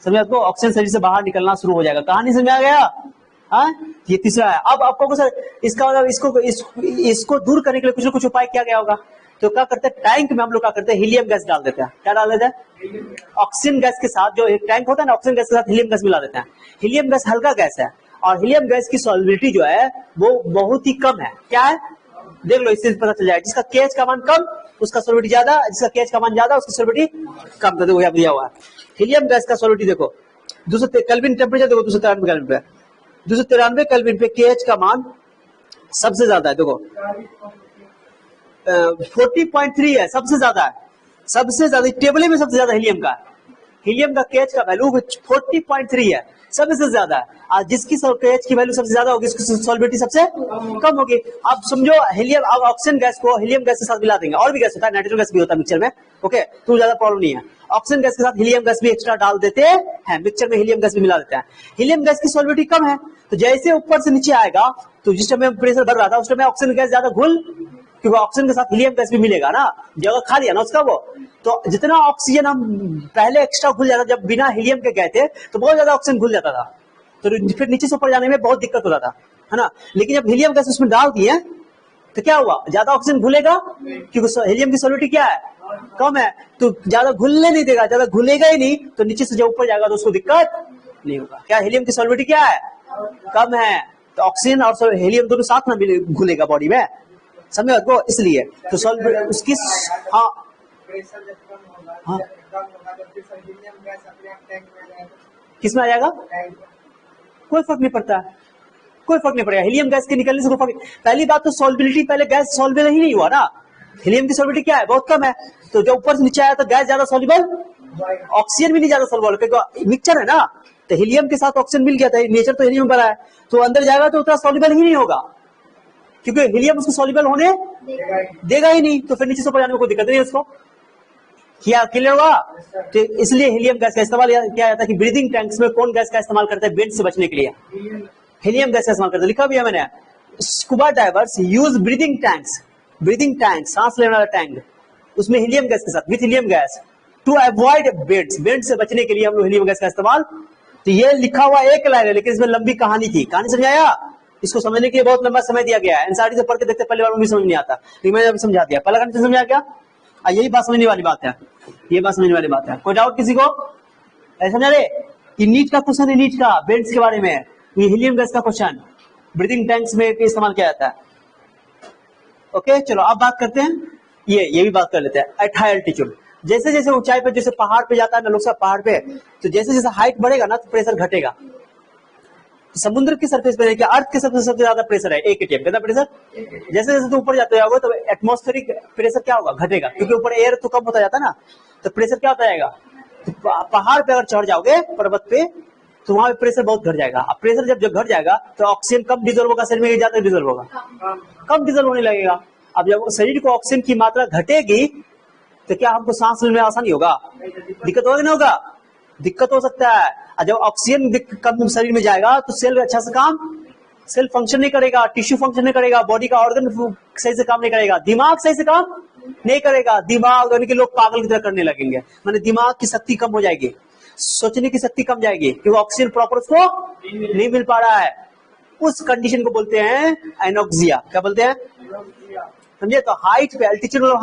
समझ आपको। ऑक्सीजन शरीर से बाहर निकलना शुरू हो जाएगा। कहानी समझ आ गया? हाँ, ये तीसरा है। अब आपको सर इसका मतलब इसको दूर करने के लिए कुछ ना कुछ उपाय किया गया होगा। तो क्या करते हैं, टैंक में हम लोग क्या करते हैं, हीलियम गैस डाल देते हैं। क्या डाल देते हैं? ऑक्सीजन गैस के साथ, जो एक टैंक होता है ना, ऑक्सीजन गैस के साथ हीलियम गैस मिला देते हैं। हीलियम गैस हल्का गैस है और हीलियम गैस की सॉल्युबिलिटी जो है वो बहुत ही कम है। क्या है? देख लो, इससे पता चल जाएगा। जिसका केएच का मान कम उसका सॉल्युबिलिटी ज्यादा, जिसका केएच का मान ज्यादा उसकी सॉल्युबिलिटी कम। तो देखो दिया हुआ है हीलियम गैस का सॉल्युबिलिटी, देखो 200 केल्विन टेम्परेचर, देखो 293 केल्विन पे, 293 केल्विन पे केएच का मान सबसे ज्यादा है। देखो 40.3 है, सबसे ज्यादा है, सबसे ज्यादा टेबल में सबसे ज्यादा हीलियम का है। हीलियम का केएच का वैल्यू 40.3 है, सबसे ज्यादा है। आज जिसकी केएच की वैल्यू सबसे ज्यादा होगी उसकी सॉल्युबिलिटी सबसे कम होगी। अब समझो हीलियम, अब ऑक्सीजन गैस को हीलियम गैस के साथ मिला देंगे, और भी गैस होता है, नाइट्रोजन गैस भी होता है मिक्सचर में, ओके, तो ज्यादा प्रॉब्लम नहीं है। ऑक्सीजन गैस के साथ हीलियम गैस भी एक्स्ट्रा डाल देते हैं, मिक्सचर में हीलियम गैस भी मिला देते हैं। हीलियम गैस की सॉल्युबिलिटी कम है, तो जैसे ऊपर से नीचे आएगा तो जिस टाइम प्रेशर बढ़ रहा था उस टाइम ऑक्सीजन गैस ज्यादा घुल, क्योंकि ऑक्सीजन के साथ हीलियम गैस भी मिलेगा ना, जगह खा लिया ना उसका वो, तो जितना ऑक्सीजन हम पहले एक्स्ट्रा घुल जाता, जब बिना हीलियम के गए थे तो बहुत ज्यादा ऑक्सीजन घुल जाता था, तो फिर नीचे से ऊपर जाने में बहुत दिक्कत होता था, है ना। लेकिन जब हीलियम गैस उसमें डाल दिए तो क्या हुआ, ज्यादा ऑक्सीजन घुलेगा, क्योंकि हीलियम की सॉल्युबिलिटी क्या है, कम है, तो ज्यादा घुलने नहीं देगा, ज्यादा घुलेगा ही नहीं, तो नीचे से जब ऊपर जाएगा तो उसको दिक्कत नहीं होगा। क्या हीलियम की सॉल्युबिलिटी क्या है, कम है, तो ऑक्सीजन और हीलियम दोनों साथ में घुलेगा बॉडी में, समझो को, इसलिए तो सॉल्व उसकी, हाँ हाँ, किस में आ जाएगा, कोई फर्क नहीं पड़ता, कोई फर्क नहीं पड़ेगा, हीलियम गैस के निकलने से कोई फर्क। पहली बात तो सॉल्युबिलिटी, पहले गैस सॉल्युबल ही नहीं हुआ ना, हीलियम की सॉल्युबिलिटी क्या है, बहुत कम है, तो जब ऊपर से नीचे आया तो गैस ज्यादा सॉल्युबल, ऑक्सीजन भी नहीं ज्यादा सॉल्युबल, क्योंकि मिक्सचर है ना, तो हीलियम के साथ ऑक्सीजन मिल गया था, नेचर तो हीलियम बना है, तो अंदर जाएगा तो उतना सॉल्युबल ही नहीं होगा, क्योंकि हीलियम उसको सॉल्युबल होने देगा ही नहीं, तो फिर नीचे से ऊपर जाने में कोई दिक्कत नहीं है उसको। क्या क्लियर हुआ? तो इसलिए हीलियम गैस का इस्तेमाल किया जाता है कि ब्रीदिंग टैंक्स में कौन गैस का इस्तेमाल करता है, बेंड से बचने के लिए हीलियम गैस का इस्तेमाल करते हैं, लिखा भी है मैंने, scuba divers use breathing tanks, breathing tank, सांस लेने वाला टैंक, उसमें हीलियम गैस के साथ, with helium gas, to avoid bends, bend से बचने के लिए हम लोग हीलियम गैस का इस्तेमाल। तो ये लिखा हुआ एक लाइन है, लेकिन इसमें लंबी कहानी थी। कहानी समझाया? इसको समझने के लिए बहुत लंबा समय दिया गया है। एनसीईआरटी से पढ़ के देखते पहले बार में समझ नहीं आता, लेकिन मैंने अभी समझा दिया। पहला कंडीशन समझा क्या? यही बात समझने वाली बात है, ये बात समझने वाली बात है। कोई डाउट किसी को? ऐसा समझा रे कि नीट का क्वेश्चन है, नीट का बेड्स के बारे में, ये हीलियम गैस का क्वेश्चन ब्रीदिंग टैंक्स में इस्तेमाल किया जाता है। ओके चलो अब बात करते हैं, ये भी बात कर लेते हैं। एट हाई एल्टीट्यूड, जैसे जैसे ऊंचाई पे, जैसे पहाड़ पे जाता है ना लोग सब पहाड़ पे, तो जैसे जैसे हाइट बढ़ेगा ना तो प्रेशर घटेगा। तो समुद्र की सरफेस पे क्या, अर्थ के सबसे ज्यादा प्रेशर है 1 atm, कितना प्रेशर? जैसे जैसे तो ऊपर जाते जाओगे तो एटमॉस्फेरिक प्रेशर क्या होगा? घटेगा, क्योंकि ऊपर एयर तो कम होता जाता है ना, तो प्रेशर क्या होता जाएगा? तो पहाड़ पे अगर चढ़ जाओगे, पर्वत पे, तो वहां पे प्रेशर बहुत घट जाएगा। अब प्रेशर जब घट जाएगा तो ऑक्सीजन कम डिजोल्व होगा शरीर में, ज्यादा डिजोल्व होगा? कम डिजोल्व होने लगेगा। अब जब शरीर को ऑक्सीजन की मात्रा घटेगी तो क्या हमको सांस लेने में आसानी होगा? दिक्कत होगा कि नहीं होगा? दिक्कत हो सकता है। और जब ऑक्सीजन कम शरीर में जाएगा तो सेल अच्छा से काम, सेल फंक्शन नहीं करेगा, टिश्यू फंक्शन नहीं करेगा, बॉडी का ऑर्गन सही से काम नहीं करेगा, दिमाग सही से काम नहीं करेगा। दिमाग यानी कि लोग पागल की तरह करने लगेंगे, माने दिमाग की शक्ति कम हो जाएगी, सोचने की शक्ति कम जाएगी, क्योंकि ऑक्सीजन प्रॉपर उसको नहीं मिल पा रहा है। उस कंडीशन को बोलते हैं एनोक्सिया। क्या बोलते हैं? समझे? तो हाइट पे, एल्टीट्यूड और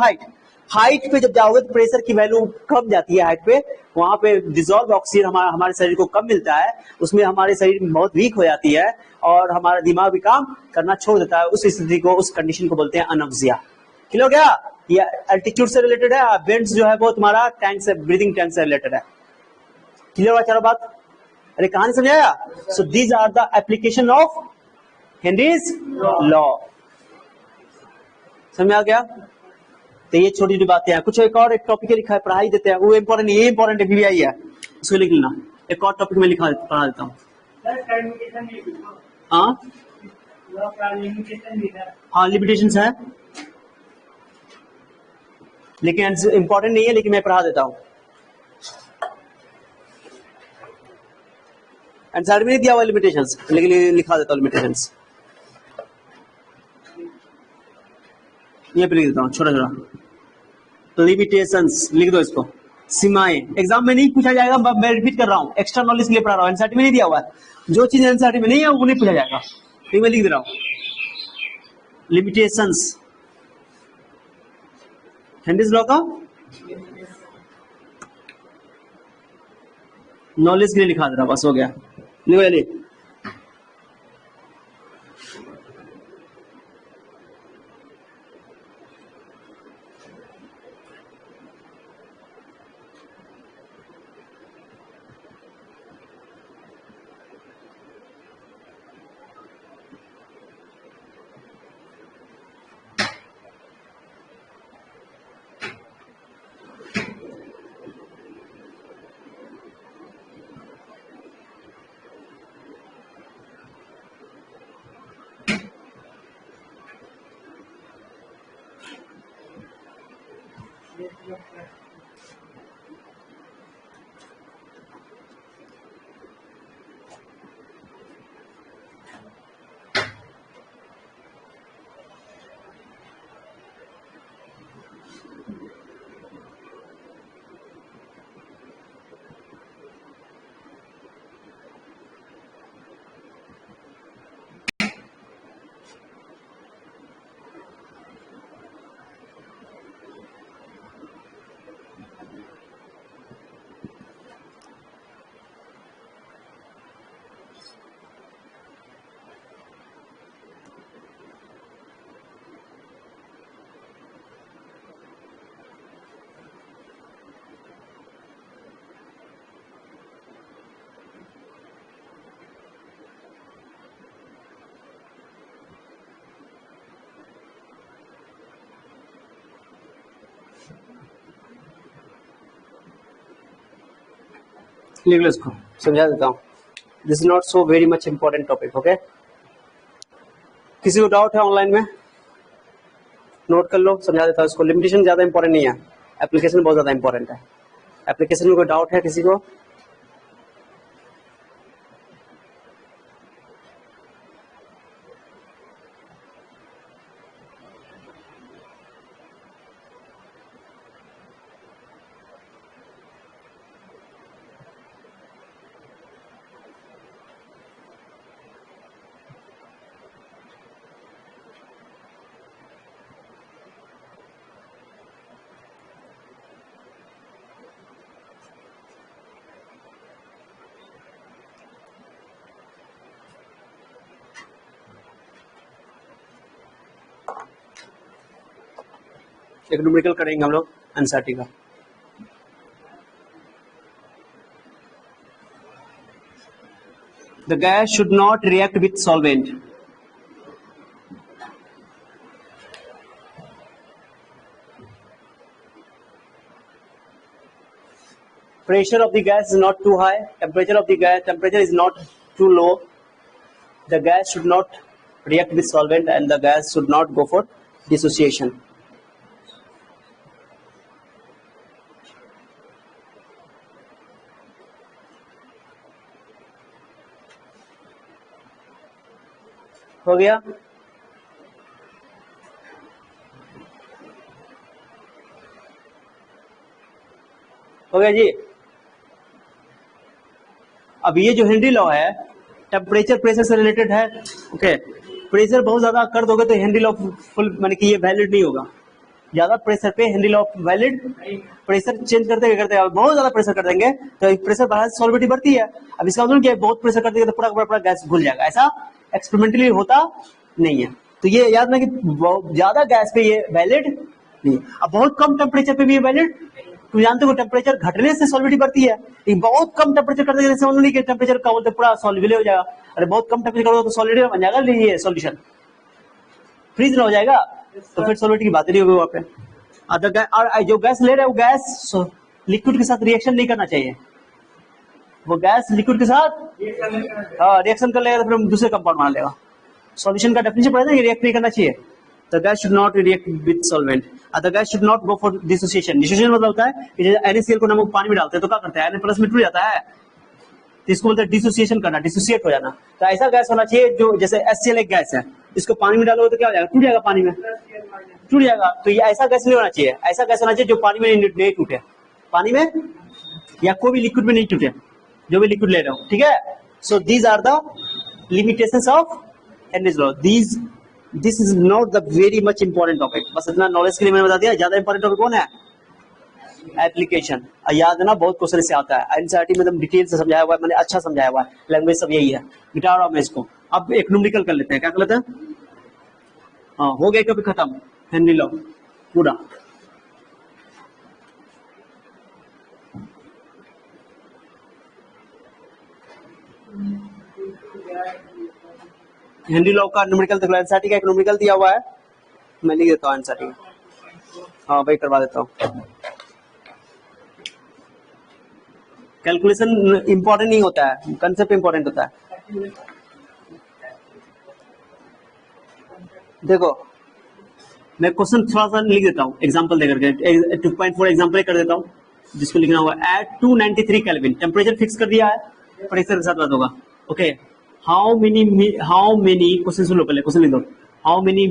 हाइट पे जब जाओगे तो प्रेशर की वैल्यू कम जाती है हाइट पे, वहां पे डिजोल्व ऑक्सीजन हमारे शरीर को कम मिलता है, उसमें हमारे शरीर बहुत वीक हो जाती है और हमारा दिमाग भी काम करना छोड़ देता है। उस स्थिति को, उस कंडीशन को बोलते हैं अनोक्सिया। क्लियर हो गया? ये एल्टीट्यूड से रिलेटेड है, बेंड्स जो है वो तुम्हारा टैंक से, ब्रीदिंग टैंक से रिलेटेड है। क्लियर हुआ चारों बात? अरे कहानी समझाया? So these are the application of Henry's law. समझ आ गया? तो ये छोटी छोटी बातें हैं। कुछ एक और एक टॉपिक लिखा है, पढ़ाई देते हैं, वो इंपॉर्टेंट, ये इंपॉर्टेंट है, है उसको लिख लेना। एक और टॉपिक में लिखा पढ़ा देता हूँ। हाँ हाँ लिमिटेशंस है, लेकिन इंपॉर्टेंट नहीं है, लेकिन मैं पढ़ा देता हूँ। आंसर में नहीं दिया हुआ लिमिटेशंस, लेकिन लिखा देता हूँ लिमिटेशंस। ये पे लिख देता हूँ छोटा छोटा, लिमिटेशंस लिख दो इसको। सीमाएं एग्जाम में नहीं पूछा जाएगा, मैं रिपीट कर रहा हूँ, एक्स्ट्रा नॉलेज के लिए पढ़ा रहा हूँ। एनसीईआरटी में नहीं दिया हुआ है, जो चीज एनसीईआरटी में नहीं है वो नहीं पूछा जाएगा, तो मैं लिख दे रहा हूँ। लिमिटेशंस हेनरीज लॉ का नॉलेज के लिए लिखा दे रहा, बस हो गया। लिखो लिख लो इसको, समझा देता हूँ। This is not so very much important topic. Okay, किसी को डाउट है ऑनलाइन में? नोट कर लो, समझा देता हूँ इसको। लिमिटेशन ज्यादा इंपॉर्टेंट नहीं है, एप्लीकेशन बहुत ज्यादा इंपॉर्टेंट है। एप्लीकेशन में कोई डाउट है किसी को? एक न्यूमेरिकल करेंगे हम लोग एनसीईआरटी का। The gas should not react with solvent. Pressure of the gas is not too high, temperature of the gas temperature is not too low. The gas should not react with solvent and the gas should not go for dissociation. हो गया? हो गया जी। अब ये जो Henry law है temperature pressure से related है। ओके, प्रेशर बहुत ज्यादा कर दोगे तो हेनरी लॉ फुल माने कि ये वैलिड नहीं होगा। ज्यादा प्रेशर पे Henry law valid, pressure change करते करते बहुत ज्यादा प्रेशर कर देंगे तो प्रेशर बढ़ा से सॉल्विटी बढ़ती है। अब इसका मतलब क्या है, बहुत प्रेशर कर देंगे तो पूरा पूरा गैस घुल जाएगा, ऐसा एक्सपेरिमेंटली होता नहीं है। तो ये याद ना कि ज्यादा गैस पे ये वैलिड नहीं। अब बहुत कम टेम्परेचर पे भी ये वैलिड, तुम जानते हो टेम्परेचर घटने से सॉल्विटी बढ़ती है, लेकिन बहुत कम टेम्परेचर कर देने से मतलब नहीं कि टेम्परेचर कम होते पूरा सॉल्युबल हो जाएगा। अरे बहुत कम टेम्परेचर करोगे तो सॉलिड बन जाएगा, ये सॉल्यूशन फ्रीज ना हो जाएगा, तो फिर सॉल्विटी की बात नहीं होगी वहां पे। और जो गैस ले रहे हो गैस लिक्विड के साथ रिएक्शन नहीं करना चाहिए। वो गैस लिक्विड के साथ रिएक्शन कर लेगा तो फिर हम दूसरे कंपाउंड बना लेगा। सॉल्यूशन का डेफिनेशन पढ़ा था, रिएक्ट नहीं करना चाहिए। The gas should not react with solvent. The gas should not go for dissociation. Dissociation मतलब होता है कि जैसे NaCl को नमक पानी में डालते हैं तो क्या करते हैं, Na प्लस में टूट जाता है, तो इसको बोलते हैं डिसोसिएशन करना, डिसोसिएट हो जाना। तो ऐसा गैस होना चाहिए जो जैसे HCl एक गैस है, इसको पानी में डालोगे तो क्या हो जाएगा, टूट जाएगा, पानी में टूट जाएगा। तो ये ऐसा गैस नहीं होना चाहिए, ऐसा गैस होना चाहिए जो पानी में नहीं टूटे, पानी में या कोई भी लिक्विड में नहीं टूटे, जो भी लिक्विड ले रहे हो, ठीक है। So these are the limitations of Henry's law. This is not the very much important topic, बस इतना नॉलेज के लिए मैंने बता दिया। ज्यादा इंपॉर्टेंट टॉपिक कौन है, एप्लीकेशन। याद है ना, बहुत क्वेश्चन से आता है, एनसीईआरटी में एकदम डिटेल से समझाया हुआ है, मैंने अच्छा समझाया हुआ है, लैंग्वेज सब यही है। मिटा रहा हूं मैं इसको, अब एक न्यूमेरिकल कर लेते हैं। क्या कर लेते हैं, हाँ हो गया टॉपिक खत्म, हेनरी लॉ पूरा। हेनरी लॉ का न्यूमेरिकल देख लो, एनसीईआरटी का एक न्यूमेरिकल दिया हुआ है, मैं लिख देता हूँ एनसीईआरटी का, हाँ वही करवा देता हूँ। कैलकुलेशन इंपॉर्टेंट नहीं होता है, कंसेप्ट इंपॉर्टेंट होता है। देखो मैं क्वेश्चन थोड़ा सा लिख देता हूँ एग्जांपल देकर के, 2.4 एग्जांपल कर देता हूँ, जिसको लिखना हुआ एट 293 केल्विन, टेम्परेचर फिक्स कर दिया है, प्रेशर के साथ बात होगा। ओके, हाउ मेनी क्वेश्चन सुन लो पहले, क्वेश्चन लिख दो, हाउ मेनी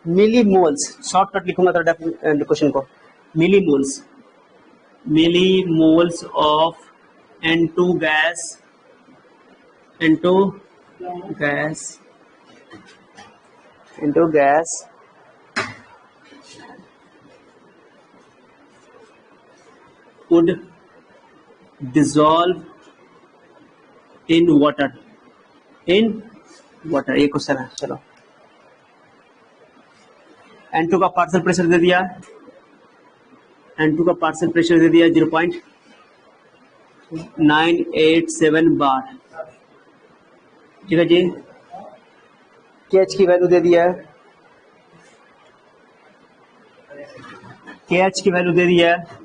मिलीमोल्स, शॉर्टकट लिखूंगा तो क्वेश्चन को, millimoles of N2 gas would dissolve in water, ये क्वेश्चन है। चलो N2 का पार्शियल प्रेशर दे दिया, N2 का पार्शियल प्रेशर दे दिया 0.987 बार, ठीक है जी। KH की वैल्यू दे दिया है, KH की वैल्यू दे दिया है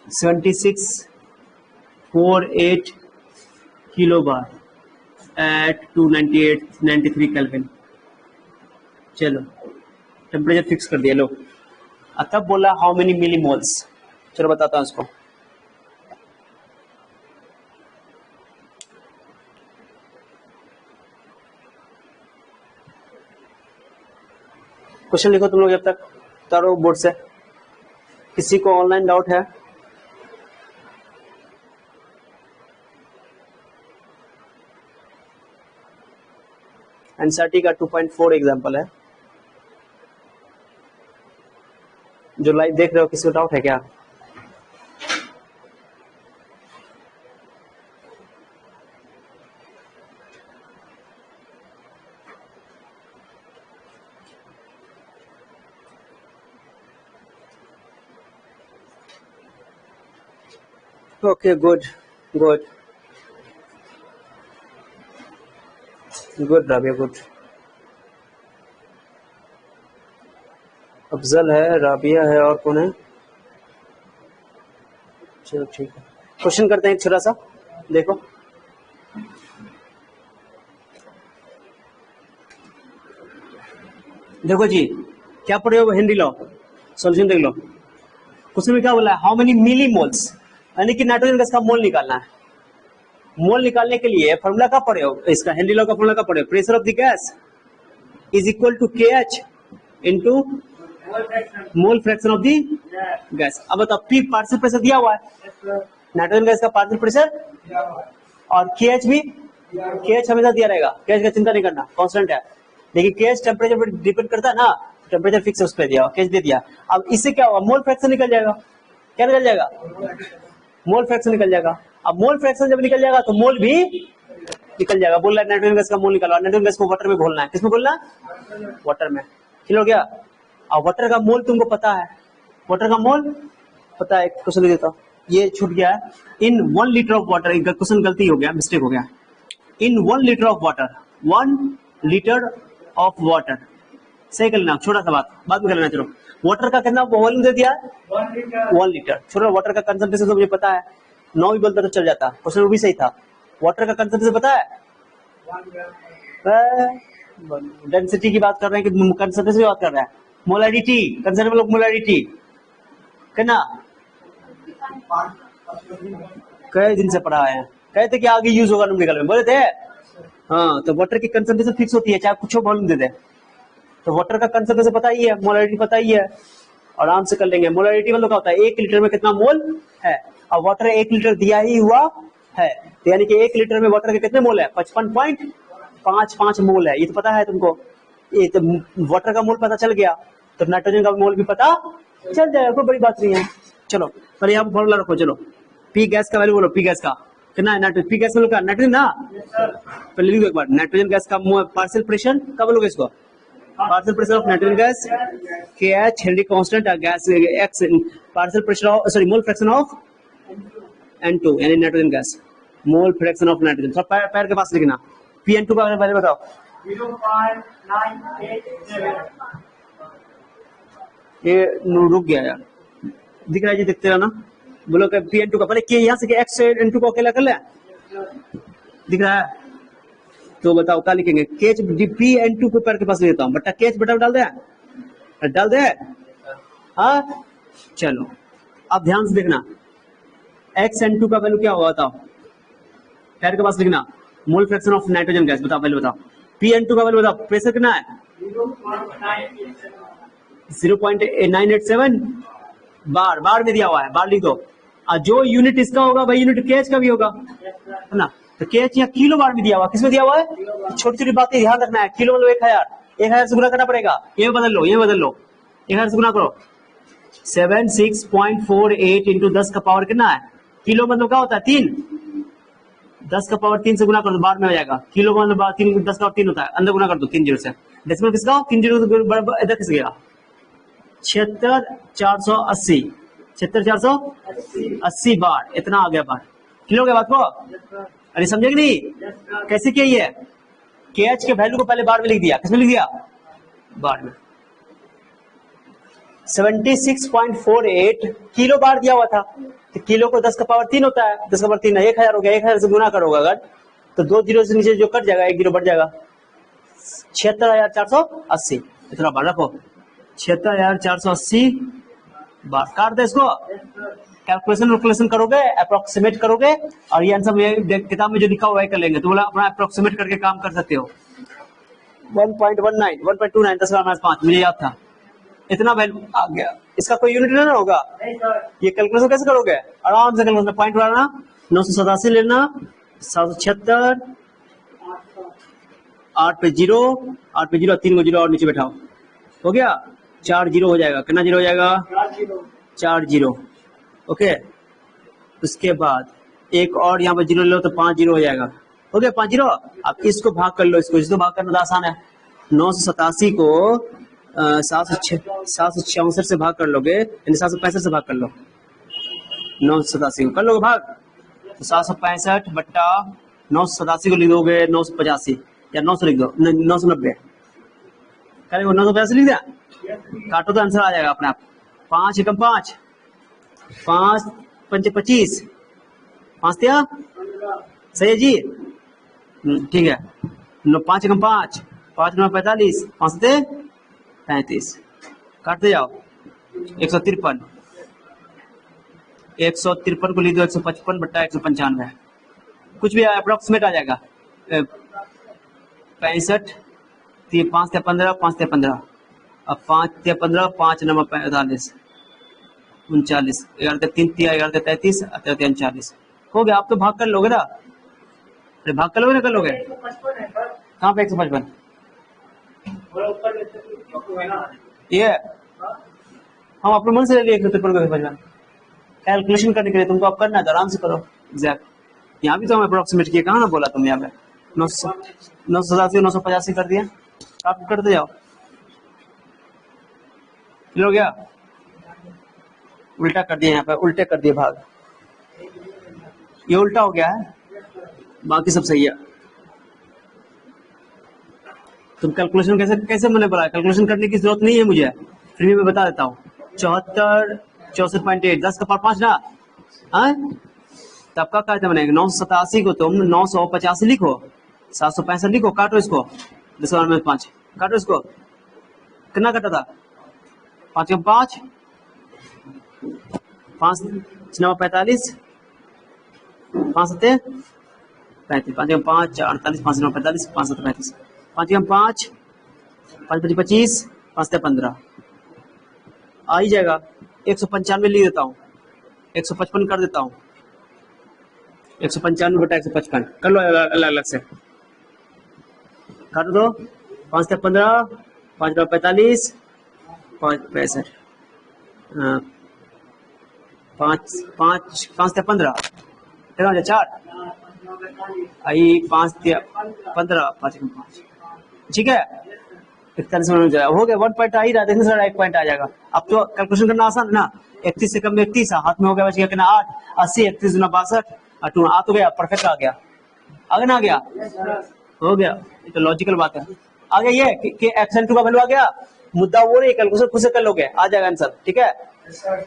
7648 किलो बार एट 293 केल्विन। चलो टेम्परेचर फिक्स कर दिया, लो तब बोला हाउ मेनी मिलीमोल्स। चलो बताता हूं इसको, क्वेश्चन लिखो तुम लोग जब तक तारो बोर्ड से। किसी को ऑनलाइन डाउट है, एनसीईआरटी का 2.4 एग्जांपल है, जो लाइव देख रहे हो, किसी को डाउट है क्या? Okay good good good Rabia good. Afzal है, राबिया है, और कौन है? चलो ठीक है, क्वेश्चन करते हैं एक छोटा सा, देखो। देखो जी, क्या पढ़े हो? Henry law. सॉल्यूशन देख लो। क्वेश्चन में क्या बोला है? हाउ मेनी मिली मोल्स, यानी कि नाइट्रोजन गैस का मोल निकालना है। मोल निकालने के लिए फॉर्मूला का पढ़े हो? इसका हेनरी लॉ का फॉर्मूला का पढ़े हो? Pressure of the gas is equal to KH into mole fraction of the gas. अब बताओ, पी पार्शियल प्रेशर दिया हुआ है, नाइट्रोजन गैस का पार्शियल प्रेशर, और KH भी, KH हमेशा दिया रहेगा, KH का चिंता नहीं करना, कांस्टेंट है। लेकिन KH टेम्परेचर पर डिपेंड करता है ना, टेम्परेचर फिक्स है, उस पर दिया, KH दे दिया। अब इससे क्या होगा? मोल फ्रैक्शन निकल जाएगा। क्या निकल जाएगा? मोल फ्रैक्शन निकल जाएगा। अब मोल फ्रैक्शन जब निकल जाएगा तो मोल भी निकल जाएगा। बोल रहा है नाइट्रोजन गैस का मोल निकालो, नाइट्रोजन गैस को वाटर में घोलना है। किसमें घोलना है? वाटर में। क्लियर हो गया? अब वाटर का मोल तुमको पता है, वाटर का मोल पता है। क्वेश्चन लिख देता हूं, ये छूट गया है। इन 1 लीटर ऑफ वाटर, क्वेश्चन गलती हो गया, मिस्टेक हो गया। इन 1 litre of water, 1 litre of water, सही कर लेना, छोटा सा बात बाद में कर लेना। चलो, वाटर का कितना वॉल्यूम दे दिया है? 1 लीटर। छोटा, वाटर का कंसंट्रेशन तो मुझे पता है, 9 भी बोलता तो चल जाता, क्वेश्चन वो भी सही था। वाटर का कंसंट्रेशन पता है? डेंसिटी की बात कर रहे हैं कि कंसंट्रेशन की बात कर रहे हैं? मोलैरिटी, कंसंट्रेशन में लोग मोलैरिटी कहना, कई दिन से पढ़ा है, कहते कि आगे यूज होगा न्यूमेरिकल में, बोले थे। हाँ, तो वाटर की कंसंट्रेशन फिक्स होती है, चाहे कुछ वॉल्यूम दे दे। तो वाटर का कंसंट्रेशन पता ही है, मोलैरिटी पता ही है, आराम से कर लेंगे। मोलैरिटी मतलब क्या होता है? 1 लीटर में कितना मोल है। अब वाटर 1 लीटर दिया ही हुआ है, तो यानी कि 1 लीटर में वाटर के कितने मोल है? 55.55 मोल है। ये तो पता है तुमको। ये तो वाटर का मोल पता चल गया, तो नाइट्रोजन का मोल भी पता चल जाएगा, कोई बड़ी बात नहीं है। चलो, पर यहाँ फॉर्मूला रखो। चलो, पी गैस का वैल्यू बोलो, पी गैस का कितना है? नाइट्रोजन, पी गैस में का नाइट्रोजन ना, पहले लिख दो एक बार। नाइट्रोजन गैस का पार्शियल प्रेशर कब बोलोगे इसको? Partial pressure of nitrogen gas, KH Henry constant, gas x partial pressure of, sorry, mole fraction of N2 यानी nitrogen gas, mole fraction of nitrogen. थोड़ा पैर के पास लिखना। PN2 का वैल्यू बताओ। 0.987। ये रुक गया यार, दिख रहा है जी, देखते रहना। बोलो कि PN2 का, पहले के यहाँ से x से N2 को अकेला कर ले, दिख रहा है? तो बताओ क्या लिखेंगे? KH PN2 को पैर के पास ले लेता हूँ, बट्टा KH बटा डाल दे, डाल दे। हाँ, चलो अब ध्यान से देखना, XN2 का वैल्यू क्या होगा बताओ, पैर के पास लिखना। मोल फ्रैक्शन ऑफ नाइट्रोजन गैस, बताओ वैल्यू बताओ। PN2 का वैल्यू बताओ। प्रेशर कितना है? 0.987 बार, बार में दिया हुआ है, बार लिख दो। और जो यूनिट इसका होगा वही यूनिट KH का भी होगा, है ना? तो KH यहाँ किलो बार में दिया हुआ, किसमें दिया हुआ है? छोटी छोटी बातें ध्यान रखना है। किलो मतलब 1000, 1000 से गुना करना पड़ेगा। ये बदल लो, ये बदल लो, 1000 से गुना करो। 76.48 इंटू 10 का पावर कितना है? किलो मतलब क्या होता है? 3। 10 का पावर 3 से गुना कर दो, बाद में हो जाएगा। किलो मतलब 3, 10 का 3 होता है, अंदर गुना कर दो 3 जीरो से। डेसिमल किसका? 3 जीरो से इधर किस गया? 76,480, 76,480 बार, इतना आ गया बार। क्लियर हो गया बात को? अरे समझे कि नहीं? कैसे किया ये? KH के वैल्यू को पहले बार में लिख दिया, किसमें लिख दिया? बार में। 76.48 किलो बार दिया हुआ था, तो किलो को 10 का पावर 3 होता है, 10 का पावर 3 1000 हो गया। 1000 से गुना करोगे अगर, तो 2 जीरो से नीचे जो कट जाएगा, 1 जीरो बढ़ जाएगा। 76,480, इतना बार रखो। 76,480 बार काट दे इसको। कैलकुलेशन करोगे, अप्रोक्सीमेट करोगे, और ये आंसर किताब में जो लिखा हुआ है कर लेंगे। तो बोला अपना अप्रोक्सीमेट करके काम कर सकते हो। 1.19, 1.29, 10 का माइनस 5, मुझे याद था। इतना वैल्यू आ गया। इसका कोई यूनिट ना होगा। ये कैलकुलेशन कैसे करोगे? आराम से कैलकुलेशन पॉइंट बनाना, 987 लेना, 776, 8 पे 0, 8 पे 0, 3 को 0 और नीचे बैठाओ, हो गया 4 जीरो हो जाएगा। कितना जीरो हो जाएगा? 4 जीरो। ओके, उसके बाद एक और यहाँ पे 0 लो तो 5 जीरो हो जाएगा, हो गया 5 जीरो। अब इसको भाग कर लो, इसको भाग करना आसान है। 987 को 766 से भाग कर लोगे, यानी 765 से भाग कर लो, 987 कर लोगे भाग, तो 765 बट्टा 987 को लिख दोगे 985 या 900 लिख दो, 990 करेंगे, 985 लिख दिया, काटो तो आंसर आ जाएगा अपने आप। 5 एकम 5, 5 पंचे 25, 5 दिया सही है जी, ठीक है। 5 एकम 5, 5 9 45, 5 से 35, काटते जाओ। 153 को लिख दो 155 बट्टा 195, कुछ भी अप्रोक्सीमेट आ जाएगा। 65 5 से 15, 5 से 15, अब 5 से 15, 5 9 45, 39, 11 3 11 33, 39 हो गया। आप तो भाग कर लोगे ना, अरे भाग कर लोगे ना, कर लोगे 155 है सर, कहाँ पे 155 थोड़ा ऊपर लेते तो है ना। ये हम अपने मन से ले लिए 153 को 155 कैलकुलेशन करने के लिए, तुमको अब करना है तो आराम से करो एग्जैक्ट। यहाँ भी तो हम अप्रोक्सीमेट किए, कहाँ ना बोला तुम यहाँ पे 987 985 कर दिया, आप करते जाओ। हो गया, उल्टा कर दिया, यहाँ पे उल्टे कर दिए भाग, ये उल्टा हो गया है, बाकी सब सही है। तुम कैलकुलेशन कैसे कैसे मैंने बोला, कैलकुलेशन करने की जरूरत नहीं है मुझे, फिर भी मैं बता देता हूँ। 74 64.8 10 का पावर 5 ना, तब का कहते बनेगा 987 को तुम 985 लिखो, 765 लिखो, काटो इसको 10 काटो इसको, कितना कटा था 5 कम 5, 5 9 45, 5 7 35, 5 कम 5 48, 5 9 45, 5 7 35, 5 कम 5 5 25, 5 से 15 आ ही जाएगा। 195 लिख देता हूँ, 155 कर देता हूँ, 195 बटा 155 कर लो अलग अलग से, काट दो। 5 से 15, 5 9 45, 5 65, 5 से 15 कितना हो जाए 4 आई, 5 से 15, 5 5, ठीक है 41 में हो गया। 1 पॉइंट आ ही रहा है, देखने से 1 पॉइंट आ जाएगा। अब तो कैलकुलेशन करना आसान है ना, 31 से कम 31, हाथ में हो गया, बच गया कितना 8, 80 31 गुना 62, आ तो गया, परफेक्ट आ गया, आगे ना आ गया, हो गया, ये तो लॉजिकल बात है। आ गया ये कि x2 का वैल्यू आ गया, मुद्दा वो नहीं, कैलकुलेशन खुद से कर लोगे, आ जाएगा आंसर, ठीक है।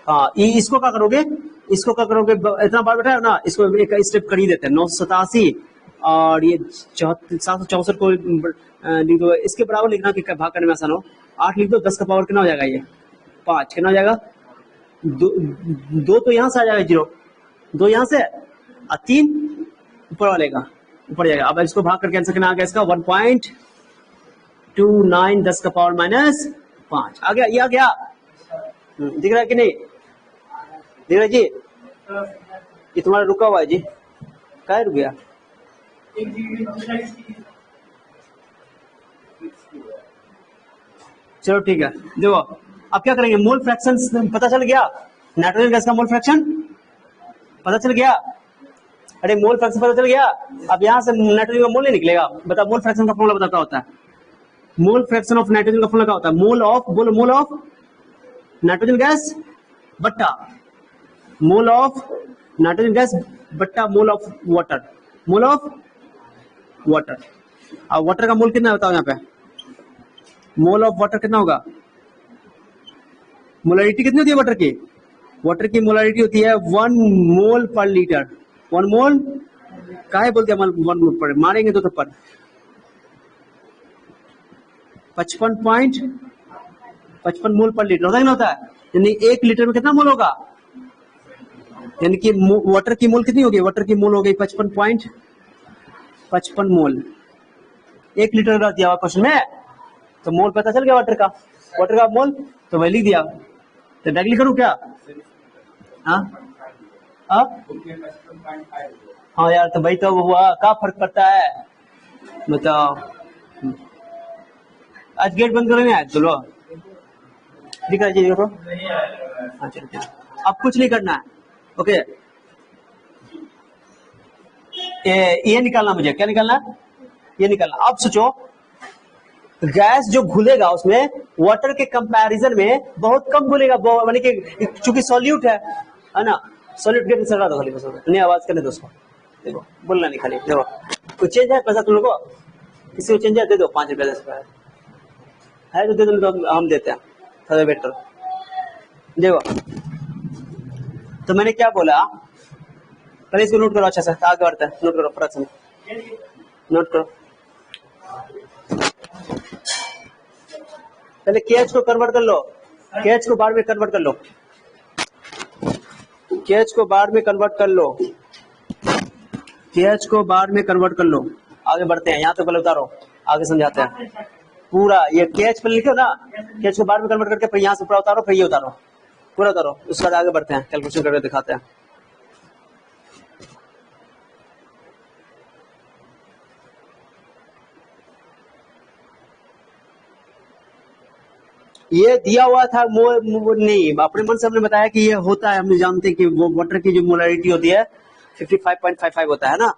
हाँ, इसको क्या करोगे, इसको क्या करोगे, इतना बार बैठा है ना, इसको एक स्टेप कर ही देते हैं। 987 और ये 764 को लिख दो, इसके बराबर लिखना कि भाग करने में आसान हो। 8 लिख दो, 10 का पावर कितना हो जाएगा, ये 5 कितना हो जाएगा, 2 तो यहाँ से आ जाएगा 0, 2 यहाँ से, 3 ऊपर वाले का ऊपर जाएगा। अब इसको भाग करके आंसर कितना आ गया इसका 1.29 10 का पावर -5 आ गया, ये आ गया, दिख रहा है कि नहीं, दिख रहा है जी, ये तुम्हारा रुका हुआ है जी, क्या रुक गया, चलो ठीक है। देखो अब क्या करेंगे, मोल फ्रैक्शन पता चल गया, नाइट्रोजन गैस का मोल फ्रैक्शन पता चल गया, अरे मोल फ्रैक्शन पता चल गया। अब यहाँ से नाइट्रोजन का मोल नहीं निकलेगा, बता मोल फ्रैक्शन का फॉर्मूला बताता होता है, मोल फ्रैक्शन ऑफ नाइट्रोजन का फॉर्मूला क्या होता है, मोल ऑफ, बोलो मोल ऑफ नाइट्रोजन गैस बट्टा मोल ऑफ नाइट्रोजन गैस बट्टा mole of water, mole of water. अब वाटर का मोल कितना बताओ यहाँ पे, मोल ऑफ वाटर कितना होगा, मोलरिटी कितनी होती है वाटर की, वाटर की मोलरिटी होती है 1 मोल पर लीटर, 1 मोल काहे बोलते हैं 1 मोल पर, मारेंगे तो पर 55.55 मोल पर लीटर होता है ना, होता है, यानी 1 लीटर में कितना मोल होगा, यानी कि वाटर की मोल कितनी होगी, वाटर की मोल हो गई 55.55 मोल, 1 लीटर का दिया हुआ क्वेश्चन में, तो मोल पता चल गया वाटर का मोल, तो वही लिख दिया, तो डायरेक्टली करूं क्या, हाँ यार, तो भाई तो हुआ, क्या फर्क पड़ता है बताओ। आज गेट बंद करो, आज चलो दिख रहा है जी, देखो अच्छा, अब कुछ नहीं करना है, ओके। ये निकालना, मुझे क्या निकालना है, ये निकालना। अब सोचो गैस जो घुलेगा उसमें वाटर के कंपैरिजन में बहुत कम घुलेगा, यानी कि चूंकि सॉल्यूट है ना, सॉलिड गेट सटा दो खाली बस, नहीं आवाज करने दो उसको, देखो बोलना नहीं खाली, देखो कुछ चेंज है पैसा तुम लोग को, किसी को चेंज है दे दो 5 रुपया 10 रुपया है तो दे दो, तो हम देते हैं थोड़ा बेटर। देखो तो मैंने क्या बोला, पहले इसको नोट करो अच्छा से, आगे बढ़ते हैं, नोट करो प्रश्न, नोट करो पहले केएच को कन्वर्ट कर लो, केएच को बार में कन्वर्ट कर लो, केएच को बार में कन्वर्ट कर लो, केएच को बार में कन्वर्ट कर लो। आगे बढ़ते हैं, यहाँ तो पहले उतारो, आगे समझाते हैं पूरा। ये केएच पर लिखो ना, केएच को बार में कन्वर्ट करके फिर यहाँ से पूरा उतारो, फिर ये उतारो, पूरा उतारो, उसके बाद आगे बढ़ते हैं, कैलकुलेशन करके दिखाते हैं। ये दिया हुआ था नहीं, अपने मन से हमने बताया कि ये होता है, हमने जानते हैं कि वो वाटर की जो मोलरिटी होती है 55.55 होता है ना।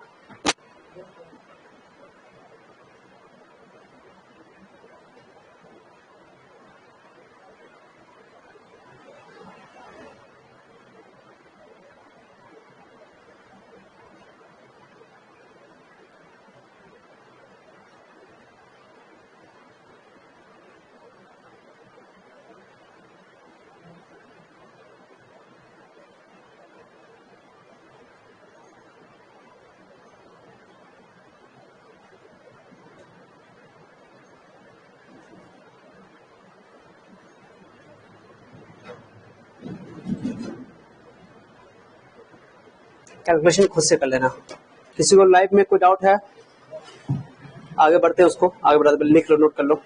कैलकुलेशन खुद से कर लेना, किसी को लाइव में कोई डाउट है आगे बढ़ते हैं, उसको आगे बढ़ाते लिख लो, नोट कर लो।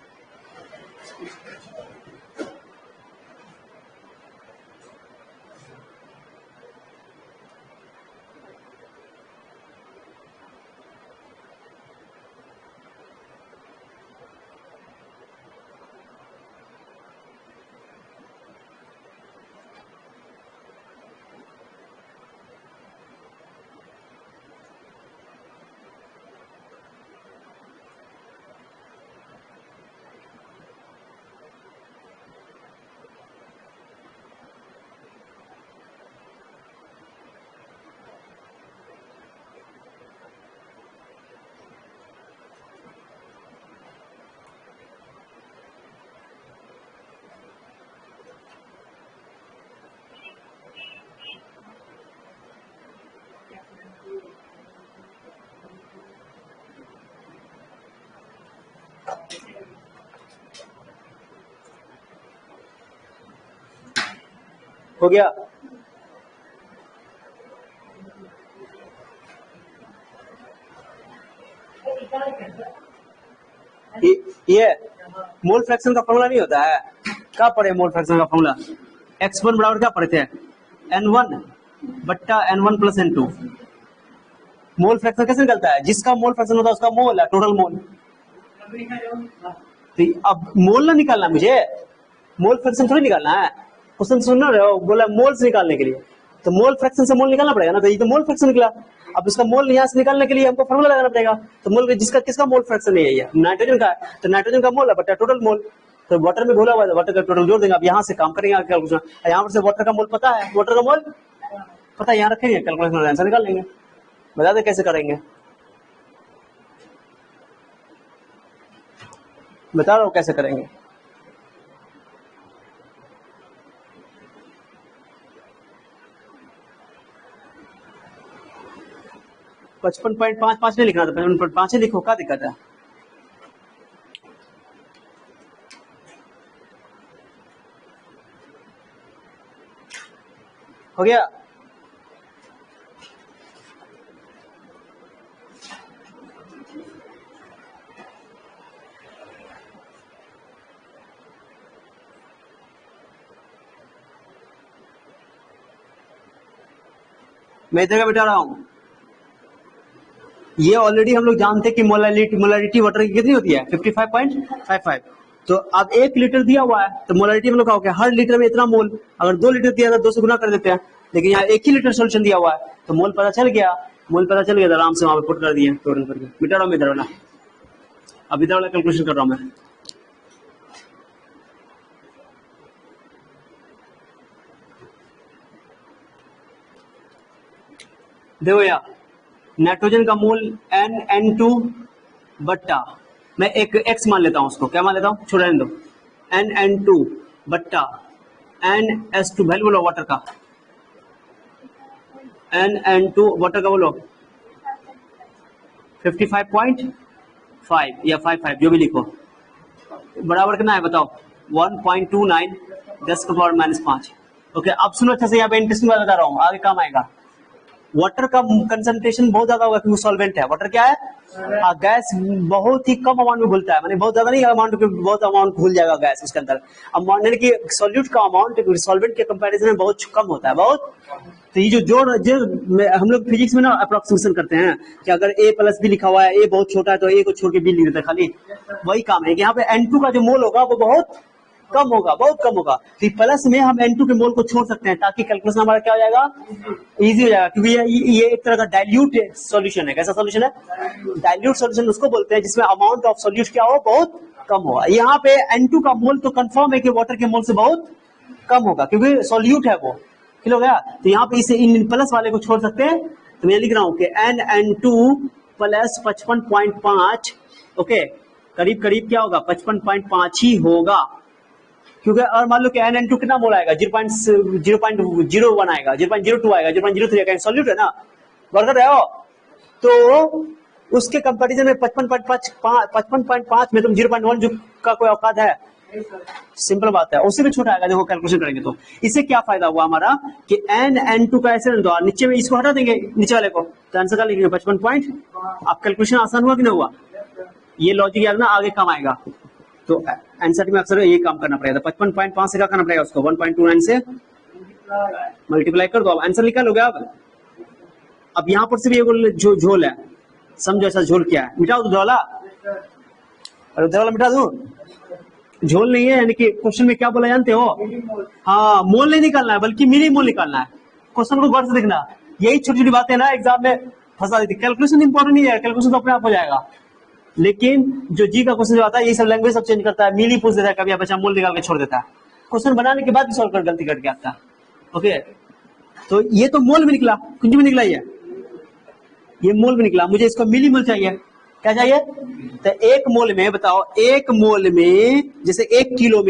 हो गया? ये मोल फ्रैक्शन का फॉर्मूला नहीं होता है, क्या पढ़े मोल फ्रैक्शन का फॉर्मूला? x1 बराबर क्या पढ़े थे? n1 बट्टा n1 plus n2। Mole fraction कैसे निकलता है? जिसका मोल फ्रैक्शन होता है उसका मोल है टोटल मोल। तो अब मोल ना निकालना मुझे, मोल फ्रैक्शन थोड़ी निकालना है, क्वेश्चन सुन रहे हो, बोला मोल्स निकालने के लिए, तो मोल फ्रैक्शन से मोल निकालना पड़ेगा ना, तो ये तो मोल फ्रैक्शन निकला। अब इसका मोल यहाँ से निकालने के लिए हमको फॉर्मूला लगाना पड़ेगा, तो मोल जिसका किसका मोल फ्रैक्शन है, ये नाइट्रोजन का है, तो नाइट्रोजन का मोल है बट्टा टोटल मोल। तो वाटर में घोला हुआ है, वाटर का टोटल जोड़ देंगे। अब यहाँ से काम करेंगे कैलकुलेशन, यहाँ पर से वाटर का मोल पता है, वाटर का मोल पता है, यहाँ रखेंगे कैलकुलेशन आंसर निकाल लेंगे। बता दे कैसे करेंगे, बता रहा हूँ कैसे करेंगे। पचपन 55 नहीं लिखना था, 55 ही लिखो, क्या दिक्कत है? हो गया? मैं इधर का बिठा रहा हूं। ये ऑलरेडी हम लोग जानते हैं कि मोलारिटी वाटर की कितनी होती है 55.55। तो अब 1 लीटर दिया हुआ है, तो मोलारिटी हम लोग का हो गया हर लीटर में इतना मोल। अगर 2 लीटर दिया तो 2 से गुना कर देते हैं, लेकिन यहाँ 1 ही लीटर सोल्यूशन दिया हुआ है, तो मोल पता चल गया, मोल पता चल गया तो आराम से वहां पे पुट कर दिए टोटल करके। मिटा रहा हूँ इधर वाला, अब इधर वाला कैलकुलेशन कर रहा हूँ मैं। देखो यार, नाइट्रोजन का मोल NN2 बट्टा, मैं एक x मान लेता हूं, उसको क्या मान लेता हूं, छोड़ रहने दो, NN2 बट्टा NS2, वैल्यू बोलो वाटर का, NN2 वाटर का बोलो 55.5 या 55 जो भी लिखो, बराबर कितना है बताओ, 1.29 10 का पावर -5। ओके, अब सुनो अच्छा से, यहाँ पे इंटरेस्टिंग बात बता रहा हूँ, आगे काम आएगा। वाटर का कंसंट्रेशन बहुत ज्यादा होगा क्योंकि सॉल्वेंट है। वाटर क्या है, गैस बहुत ही कम अमाउंट में घुलता है, माने बहुत ज्यादा नहीं, अमाउंट बहुत अमाउंट घुल जाएगा गैस उसके अंदर। यानी कि सॉल्यूट का अमाउंट सॉल्वेंट के कंपैरिजन में बहुत कम होता है, बहुत। तो ये जो हम लोग फिजिक्स में ना अप्रोक्सीमेशन करते हैं कि अगर A+ भी लिखा हुआ है, A बहुत छोटा है तो A को छोड़ के B लिख देता है खाली, वही काम है कि यहाँ पे N2 का जो मोल होगा वो बहुत कम होगा, बहुत कम होगा। तो प्लस में हम N2 के मोल को छोड़ सकते हैं ताकि कैलकुलेशन हमारा क्या हो जाएगा, इजी हो जाएगा, क्योंकि ये एक तरह का डाइल्यूट सॉल्यूशन है। कैसा सॉल्यूशन है, डाइल्यूट सॉल्यूशन उसको बोलते हैं जिसमें अमाउंट ऑफ सॉल्यूट क्या हो, बहुत कम होगा। यहाँ पे N2 का मोल तो कंफर्म है कि वाटर के मोल से बहुत कम होगा क्योंकि सॉल्यूट है वो, क्लियर हो गया। तो यहाँ पे इसे इन प्लस वाले को छोड़ सकते हैं, तो मैं लिख रहा हूँ कि NN2 प्लस 55.5, ओके, करीब करीब क्या होगा, 55.5 ही होगा, क्योंकि और मान लो कि NN2 कितना मोल आएगा, 0.01 आएगा, 0.02 आएगा, 0.03 आएगा, सॉल्यूट है ना, वर्क कर रहे हो। तो उसके कंपैरिजन में 55.5 में तुम 0.1 का कोई औकात है, सिंपल बात है, उससे भी छोटा आएगा। देखो कैलकुलेशन करेंगे तो इससे क्या फायदा हुआ हमारा कि NN2 का ऐसे दो, नीचे में इसको हटा देंगे नीचे वाले को, तो आंसर का लिखेंगे 55 पॉइंट। अब कैलकुलेशन आसान हुआ कि नहीं हुआ, ये लॉजिक याद ना आगे काम आएगा। तो आंसर में अक्सर ये काम करना पड़ेगा, 55.5 से क्या करना पड़ेगा, उसको 1.29 से मल्टीप्लाई कर दो, अब आंसर निकाल लोगे। अब यहाँ पर से भी जो झोल है, समझो ऐसा झोल क्या है, मिटा दो धोला, अरे धोला मिटा दो, झोल नहीं है, यानी कि क्वेश्चन में क्या बोला जानते हो, हाँ, मोल नहीं निकालना है बल्कि मिली मोल निकालना है। क्वेश्चन को गौर से देखना, यही छोटी छोटी बातें ना एग्जाम में फंसा देती। कैलकुलेशन इंपॉर्टेंट नहीं है, कैलकुलेशन तो अपने आप हो जाएगा, लेकिन जो जी का क्वेश्चन जो आता है ये सब लैंग्वेज सब चेंज करता है, मिली पूछ देता है, कभी बच्चा मोल निकाल के छोड़ देता है, क्वेश्चन बनाने के बाद भी सॉल्व कर गलती करके आता है। ओके, तो ये तो मोल में निकला, कुंजी में निकला, ये मोल में निकला, मुझे इसको मिली मोल चाहिए, क्या चाहिए, तो एक मोल में बताओ, एक मोल में जैसे 1 किलो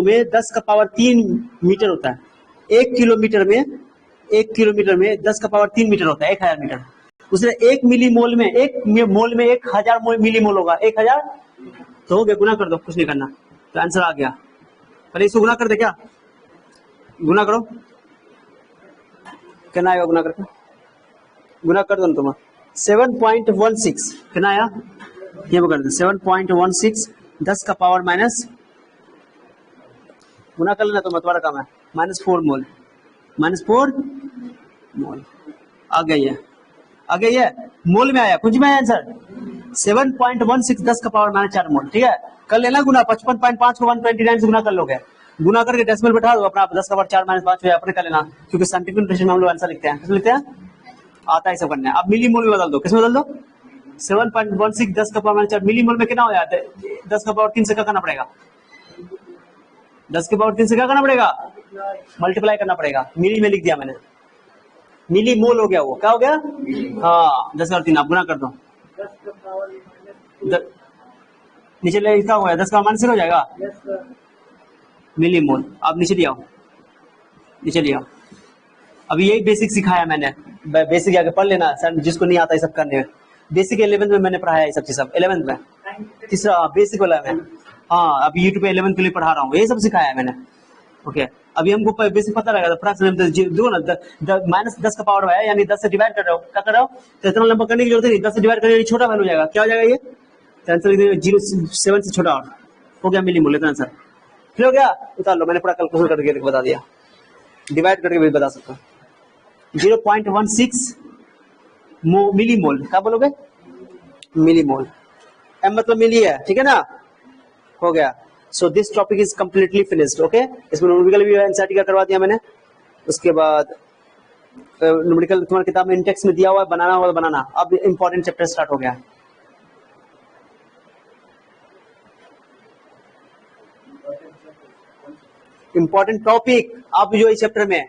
में 10 का पावर 3 मीटर होता है, 1 किलोमीटर में 10 का पावर 3 मीटर होता है, 1000 मीटर। उसने 1 मिली मोल में 1000 मिली मोल होगा, 1000 तो हो गया, गुना कर दो, कुछ नहीं करना, तो आंसर आ गया। पहले इसको गुना कर दे, क्या गुना करो, कितना आएगा गुना करके, गुना कर दो तुम 7.16 कितना आया, ये कर दो 7.16 10 का पावर माइनस, गुना कर लेना तो तुम्हारा काम है, -4 मोल, -4 मोल आ गई है, आ गई है, मोल में आया, कुछ में आया आंसर 7.16 10 का पावर -4 मोल। ठीक है, कर लेना गुना, 55.5 को 129 से गुना कर लोगे, गुना करके डेसिमल बैठा दो, अपना 10 का पावर 4 -5 अपने कर लेना, क्योंकि साइंटिफिक नोटेशन में हम लोग आंसर लिखते हैं, लिखते हैं, आता है सब करना है। अब मिली मोल में बदल दो, किसमें बदल दो, 7.16 10 का पावर -4 मिली मोल में कितना हो जाता है, 10 का पावर 3 से क्या करना पड़ेगा, 10 के पावर 3 से क्या करना पड़ेगा, मल्टीप्लाई करना पड़ेगा, मिली में लिख दिया मैंने, मिली मोल हो गया, वो क्या हो गया, हाँ 10 का 3, आप गुना कर दो, नीचे लिखा हुआ है 10 का मान से हो जाएगा, मिली मोल। आप नीचे ले आओ, नीचे ले आओ, अभी यही बेसिक सिखाया मैंने, बेसिक आगे पढ़ लेना सर, जिसको नहीं आता है सब करने में, बेसिक 11th में मैंने पढ़ाया ये सब चीज, सब 11th में, तीसरा बेसिक वाला में, हाँ अभी यूट्यूब पे 11th के लिए पढ़ा रहा हूँ, ये सब सिखाया है मैंने। ओके, अभी हमको बेसिक पता रहेगा, दो ना -10 का पावर है, यानी 10 से डिवाइड कर रहे हो, क्या कर रहे हो, तो इतना लंबा करने की जरूरत नहीं, 10 से डिवाइड करने छोटा वैल्यू हो जाएगा, क्या हो जाएगा ये, आंसर 0.7 से छोटा और हो गया, मिली मोल, इतना आंसर फिर हो गया, उतार लो, मैंने पूरा कैलकुलेशन करके बता दिया, डिवाइड करके भी बता सकता हूँ, 0.16 मिली मोल, क्या बोलोगे, मिली मोल, एम मतलब मिली है, ठीक है ना, हो गया। So this topic is completely finished. Okay, इसमें न्यूमेरिकल भी एनसीईआरटी का करवा दिया मैंने, उसके बाद न्यूमेरिकल तुम्हारी किताब में इंटेक्स में दिया हुआ है, बनाना होगा बनाना, अब इंपॉर्टेंट चैप्टर स्टार्ट हो गया। इंपॉर्टेंट टॉपिक अब जो इस चैप्टर में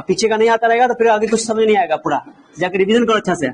अब पीछे का नहीं आता रहेगा तो फिर आगे कुछ समझ नहीं आएगा, पूरा जाके रिवीजन करो अच्छा से।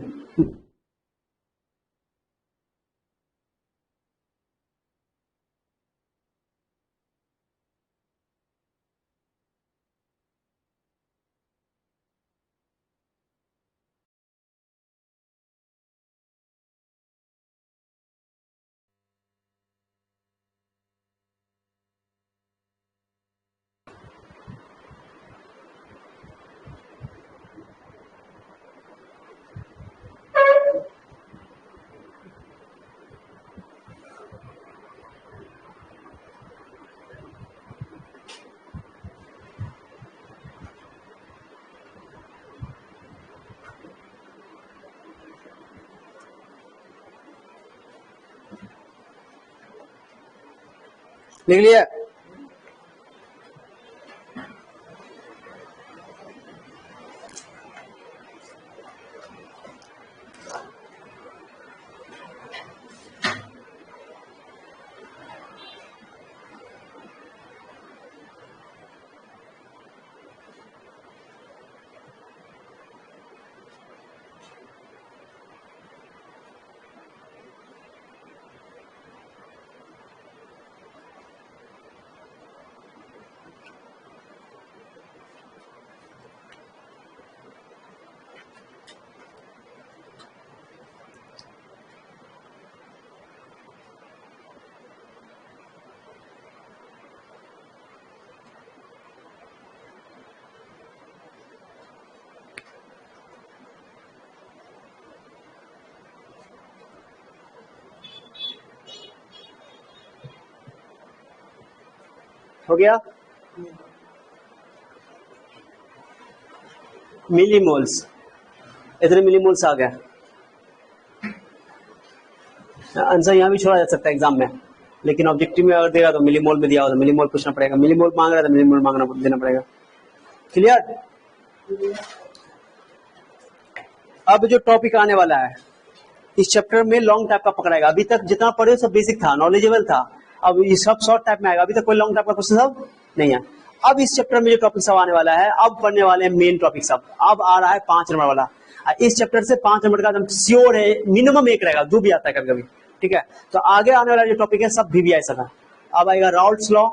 लिख लिया? हो गया? मिलीमोल्स, इतने मिलीमोल्स आ गया। आंसर यहाँ भी छोड़ा जा सकता है एग्जाम में, लेकिन ऑब्जेक्टिव में अगर देगा तो मिलीमोल में दिया हो तो मिलीमोल पूछना पड़ेगा, मिलीमोल मांग रहा था मिलीमोल मांगना देना पड़ेगा। क्लियर? अब जो टॉपिक आने वाला है इस चैप्टर में लॉन्ग टाइप का पकड़ाएगा। अभी तक जितना पढ़े सब बेसिक था, नॉलेजेबल था। अब ये सब शॉर्ट टाइप में आएगा, अभी तक कोई लॉन्ग टाइप का क्वेश्चन सब नहीं है। अब इस चैप्टर में जो टॉपिक सब आने वाला है, अब पढ़ने वाले हैं मेन टॉपिक सब। अब आ रहा है 5 नंबर वाला। इस चैप्टर से 5 नंबर का श्योर है, मिनिमम 1 रहेगा, 2 भी आता है कभी कभी। ठीक है, तो आगे आने वाला जो टॉपिक है सब VBI सब है। अब आएगा राउल्ट्स लॉ,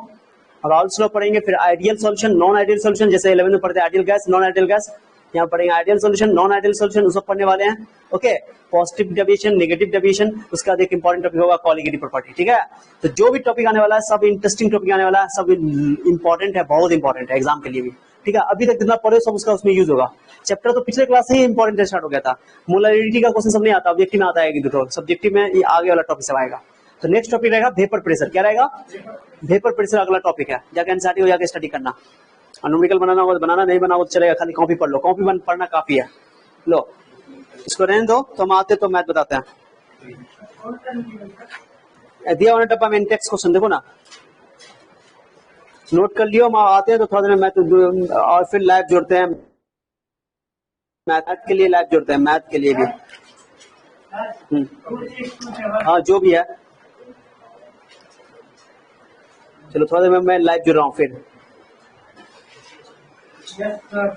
राउल्ट्स लॉ पढ़ेंगे, फिर ideal solution, non ideal solution, जैसे 11 में पढ़ते हैं ideal gas, non ideal gas, यहाँ पढ़ेंगे ideal solution, non ideal solution, उसको पढ़ने वाले हैं। Okay, positive deviation, negative deviation, उसका एक इंपॉर्टेंट टॉपिक होगा कोलिगेटिव प्रॉपर्टी। ठीक है, तो जो भी टॉपिक आने वाला है सब इंटरेस्टिंग टॉपिक आने वाला है, सब इंपॉर्टेंट है, बहुत इंपॉर्टेंट है एग्जाम के लिए भी। ठीक है, अभी तक जितना पढ़े सब उसका उसमें यूज होगा। चैप्टर तो पिछले क्लास से ही इंपॉर्टेंट स्टार्ट हो गया था। मोलरिटी का क्वेश्चन सब नहीं आता, ऑब्जेक्टिव में आता है, सब्जेक्टिव में ये आगे वाला टॉपिक सब आएगा। तो नेक्स्ट टॉपिक रहेगा वेपर प्रेशर। क्या रहेगा? वेपर प्रेशर अगला टॉपिक है, जाके एनसीईआरटी हो जाके स्टडी करना। न्यूमेरिकल बनाना होगा तो बनाना, नहीं बनाना तो चलेगा, खाली कॉपी पढ़ लो, कॉपी पढ़ना काफी है। लो इसको रहने दो, तो हम आते तो मैथ बताते हैं। दिया होने डब्बा में टेक्स्ट क्वेश्चन देखो ना, नोट कर लियो, हम आते हैं तो थोड़ा देर मैथ और फिर लाइव जोड़ते हैं, मैथ के लिए लाइव जोड़ते हैं, मैथ के लिए भी। हाँ जो भी है, चलो थोड़ा देर में मैं लाइव जुड़ रहा हूँ फिर। Yes, sir.